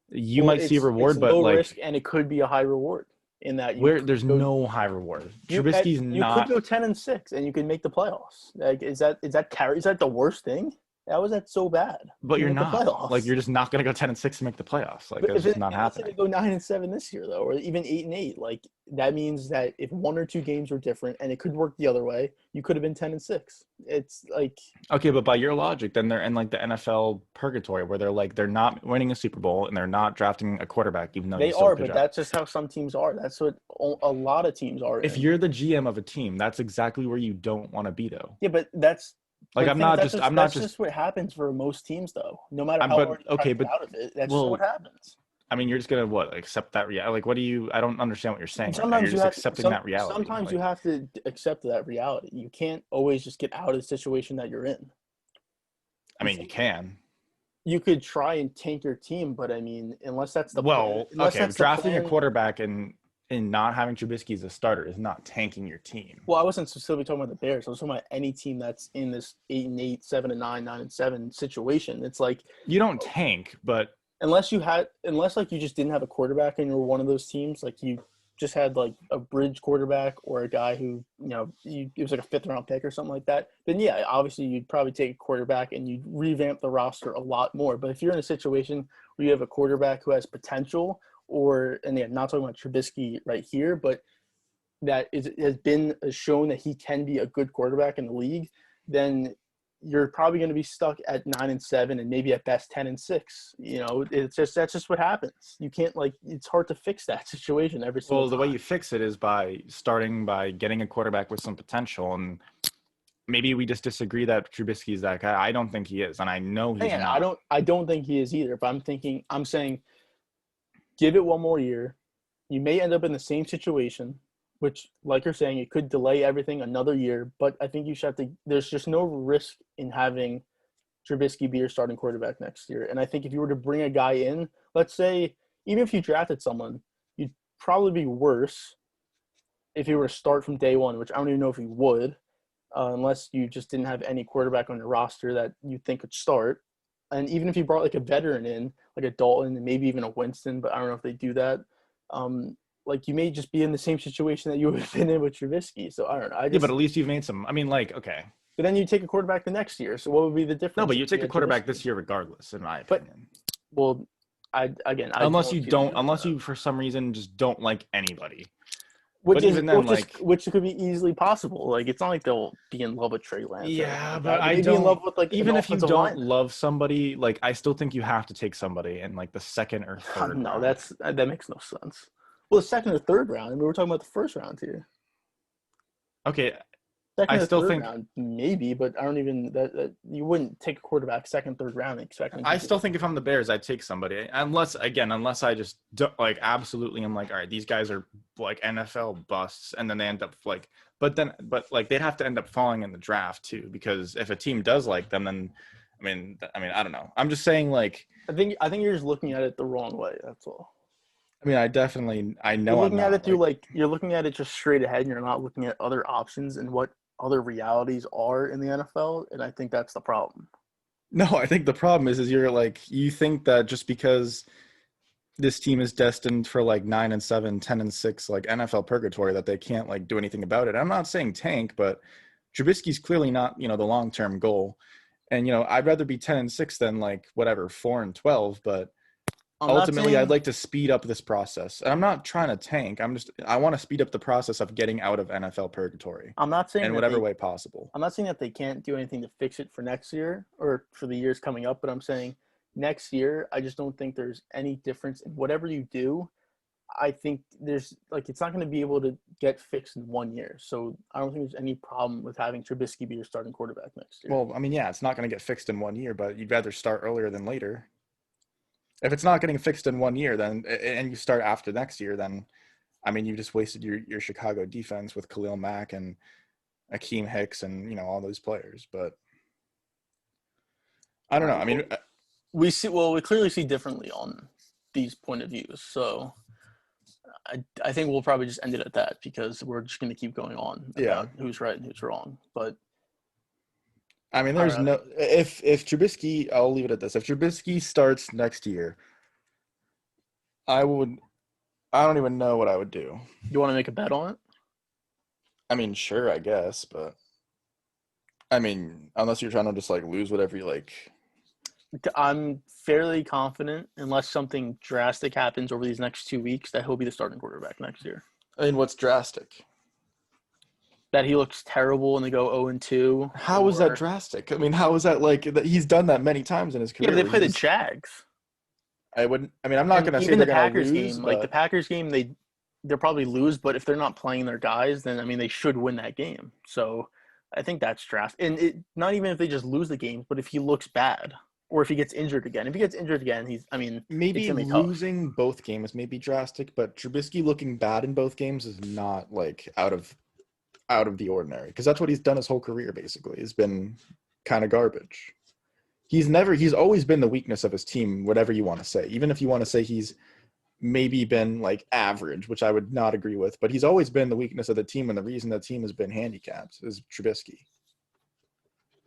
You might see a reward, but low like risk, and it could be a high reward in that. There's no high reward. Trubisky's not. You could go 10-6, and you could make the playoffs. Like, is that the worst thing? How is that so bad? But you're not. Like, you're just not going to go 10-6 to make the playoffs. Like, that's just not happening. If they go 9-7 this year, though, or even 8-8, like, that means that if 1 or 2 games were different, and it could work the other way, you could have been 10-6. It's like. Okay, but by your logic, then they're in like the NFL purgatory, where they're not winning a Super Bowl and they're not drafting a quarterback, even though they are. But that's just how some teams are. That's what a lot of teams are. If you're the GM of a team, that's exactly where you don't want to be, though. Yeah, but that's. Like, that's just what happens for most teams, though. No matter how hard you try to get out of it, that's just what happens. I mean, you're just gonna accept that reality? Like, what do you? I don't understand what you're saying. Sometimes you're just accepting that reality. Sometimes you have to accept that reality. You can't always just get out of the situation that you're in. I mean, you can. you could try and tank your team, but I mean, unless that's the Well, unless okay, that's the drafting a plan. quarterback and not having Trubisky as a starter is not tanking your team. Well, I wasn't specifically talking about the Bears. I was talking about any team that's in this 8-8, 7-9, 9-7 situation. It's like You don't tank, but unless like you just didn't have a quarterback and you were one of those teams, like you just had like a bridge quarterback or a guy who, it was like a 5th-round pick or something like that, then yeah, obviously you'd probably take a quarterback and you'd revamp the roster a lot more. But if you're in a situation where you have a quarterback who has potential, and yeah, not talking about Trubisky right here, but has been shown that he can be a good quarterback in the league, then you're probably going to be stuck at 9-7 and maybe at best 10-6. That's just what happens. You can't it's hard to fix that situation every single time. Well, the way you fix it is by getting a quarterback with some potential, and maybe we just disagree that Trubisky is that guy. I don't think he is, and I know he's not. I don't think he is either, but I'm saying give it one more year. You may end up in the same situation, which, like you're saying, it could delay everything another year. But I think you should have to – there's just no risk in having Trubisky be your starting quarterback next year. And I think if you were to bring a guy in, let's say, even if you drafted someone, you'd probably be worse if you were to start from day one, which I don't even know if you would, unless you just didn't have any quarterback on your roster that you think could start. And even if you brought like a veteran in, like a Dalton and maybe even a Winston, but I don't know if they do that, you may just be in the same situation that you would have been in with Trubisky. So I don't know. Yeah, but at least you've made some. I mean, okay. But then you take a quarterback the next year. So what would be the difference? No, but you take a quarterback this year regardless, in my opinion. Unless you for some reason just don't like anybody. Which could be easily possible. It's not like they'll be in love with Trey Lance. Yeah, but I don't. Be in love with even if you don't love somebody, I still think you have to take somebody in the second or third. No, round. That makes no sense. Well, the second or third round. I mean, we're talking about the first round here. Okay, I still think round, maybe, but I don't even that you wouldn't take a quarterback second, third round expecting. I still think if I'm the Bears, I'd take somebody unless I just don't, absolutely I'm all right, these guys are NFL busts, and then they end up but they'd have to end up falling in the draft too, because if a team does like them, then I mean I don't know. I'm just saying I think you're just looking at it the wrong way. That's all. I mean, I know you're looking at it through you're looking at it just straight ahead, and you're not looking at other options and what other realities are in the NFL, and I think that's the problem. No, I think the problem is you're you think that just because this team is destined for 9-7, 10-6 NFL purgatory that they can't do anything about it. I'm not saying tank, but Trubisky's clearly not the long-term goal, and I'd rather be 10-6 than 4-12, but ultimately I'd like to speed up this process. And I'm not trying to tank. I want to speed up the process of getting out of NFL purgatory. I'm not saying in whatever way possible. I'm not saying that they can't do anything to fix it for next year or for the years coming up, but I'm saying next year, I just don't think there's any difference in whatever you do. I think there's it's not going to be able to get fixed in 1 year. So I don't think there's any problem with having Trubisky be your starting quarterback next year. Well, I mean, yeah, it's not going to get fixed in 1 year, but you'd rather start earlier than later. If it's not getting fixed in 1 year, then and you start after next year, then I mean, you just wasted your Chicago defense with Khalil Mack and Akeem Hicks and all those players. But I don't know. I mean, we clearly see differently on these point of views. So I think we'll probably just end it at that, because we're just going to keep going on about who's right and who's wrong. But I mean, there's no – if Trubisky – I'll leave it at this. If Trubisky starts next year, I don't even know what I would do. You want to make a bet on it? I mean, sure, I guess. But, I mean, unless you're trying to just, lose whatever you like. I'm fairly confident, unless something drastic happens over these next 2 weeks, that he'll be the starting quarterback next year. I mean, what's drastic? That he looks terrible and they go 0-2. How is that drastic? I mean, how is that that he's done that many times in his career? Yeah, they play the Jags. I'm not going to say they're going to lose. Game, but... the Packers game, they'll probably lose, but if they're not playing their guys, then, I mean, they should win that game. So I think that's drastic. And not even if they just lose the game, but if he looks bad or if he gets injured again. If he gets injured again, maybe losing both games may be drastic, but Trubisky looking bad in both games is not, out of the ordinary, because that's what he's done his whole career. Basically, has been kind of garbage. he's always been the weakness of his team, whatever you want to say. Even if you want to say he's maybe been like average, which I would not agree with, but he's always been the weakness of the team, and the reason the team has been handicapped is Trubisky.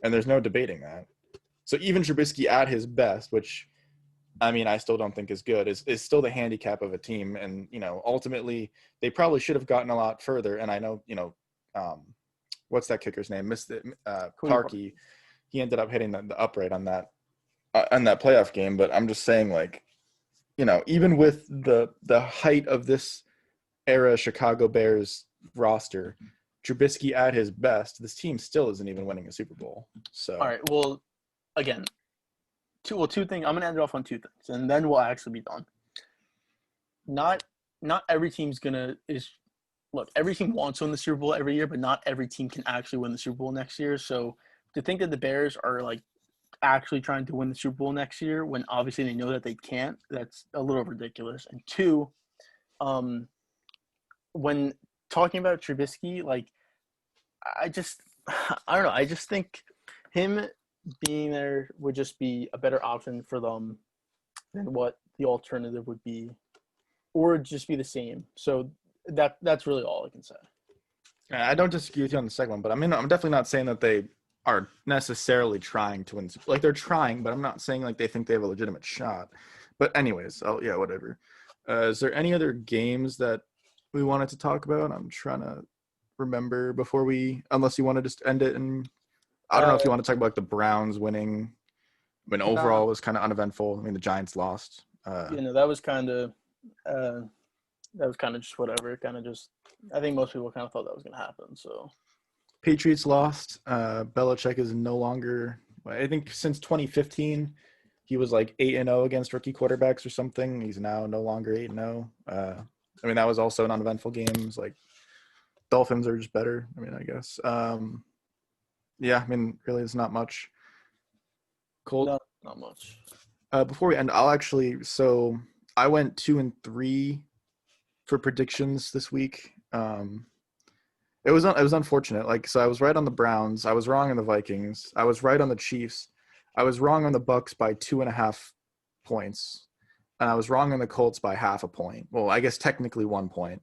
And there's no debating that. So even Trubisky at his best, which I mean I still don't think is good, is still the handicap of a team. And ultimately they probably should have gotten a lot further. And I know, what's that kicker's name? Missed it. Parkey. He ended up hitting the upright on that playoff game. But I'm just saying, like, even with the height of this era Chicago Bears roster, Trubisky at his best, this team still isn't even winning a Super Bowl. So all right, well, again, two things. I'm gonna end it off on two things, and then we'll actually be done. Not every team's look. Every team wants to win the Super Bowl every year, but not every team can actually win the Super Bowl next year. So to think that the Bears are like actually trying to win the Super Bowl next year when obviously they know that they can't, that's a little ridiculous. And two, when talking about Trubisky, like, I don't know. I just think him being there would just be a better option for them than what the alternative would be, or just be the same. So that's really all I can say. I don't disagree with you on the second one, but I mean, I'm definitely not saying that they are necessarily trying to win. Like, they're trying, but I'm not saying like they think they have a legitimate shot. But anyways, yeah, whatever. Is there any other games that we wanted to talk about? I'm trying to remember unless you want to just end it. And I don't know if you want to talk about like the Browns winning. I mean, overall it was kind of uneventful. I mean, the Giants lost. That was kind of just whatever. Kind of just, I think most people kind of thought that was going to happen. So Patriots lost. Belichick is no longer, I think since 2015, he was like 8-0 against rookie quarterbacks or something. He's now no longer 8-0. I mean, that was also an uneventful game. It's like Dolphins are just better. I mean, I guess. Yeah, I mean, really, it's not much. Colt? No, not much. Before we end, so I went 2-3 for predictions this week. It was unfortunate. Like, so I was right on the Browns. I was wrong on the Vikings. I was right on the Chiefs. I was wrong on the Bucks by 2.5 points. And I was wrong on the Colts by 0.5 point. Well, I guess technically 1 point.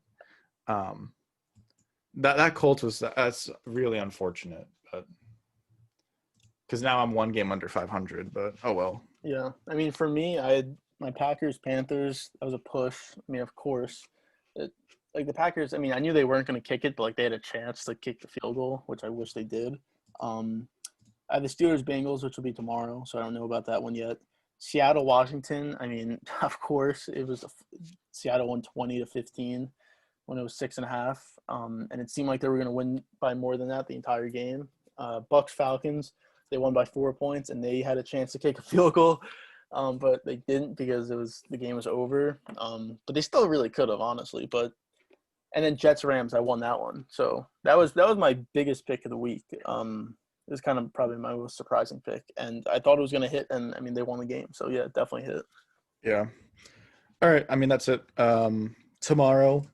That Colts that's really unfortunate, but because now I'm one game under 500. But oh well. Yeah, I mean, for me, I had my Panthers. That was a push. I mean, of course, like the Packers. I mean, I knew they weren't going to kick it, but like they had a chance to kick the field goal, which I wish they did. I have the Steelers-Bengals, which will be tomorrow, so I don't know about that one yet. Seattle-Washington, I mean, of course, it was Seattle won 20-15 when it was 6.5, and it seemed like they were going to win by more than that the entire game. Bucks-Falcons, they won by 4 points, and they had a chance to kick a field goal, but they didn't because the game was over. But they still really could have, honestly. And then Jets-Rams, I won that one, so that was my biggest pick of the week. It was kind of probably my most surprising pick, and I thought it was going to hit, and I mean, they won the game. So, yeah, it definitely hit. Yeah. All right. I mean, that's it. Tomorrow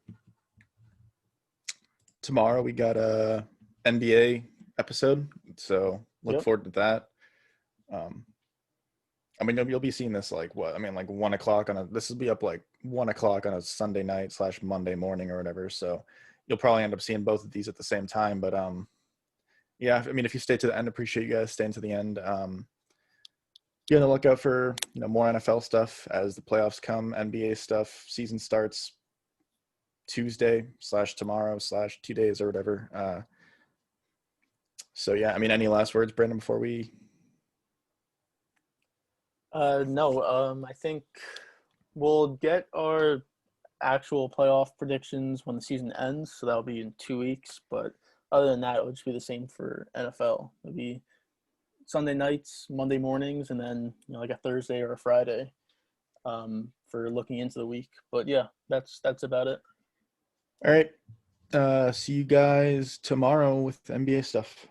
we got a NBA episode, so look forward to that. I mean, you'll be seeing this like what? I mean, like 1 o'clock this will be up like 1 o'clock on a Sunday night / Monday morning or whatever. So you'll probably end up seeing both of these at the same time. But yeah, I mean, if you stay to the end, appreciate you guys staying to the end. Be on the lookout for more NFL stuff as the playoffs come, NBA stuff. Season starts Tuesday / tomorrow / 2 days or whatever. So yeah, I mean, any last words, Brandon, before we? No. I think we'll get our actual playoff predictions when the season ends, so that'll be in 2 weeks. But other than that, it would just be the same for NFL. It'll be Sunday nights, Monday mornings, and then like a Thursday or a Friday for looking into the week. But yeah, that's about it. All right. See you guys tomorrow with NBA stuff.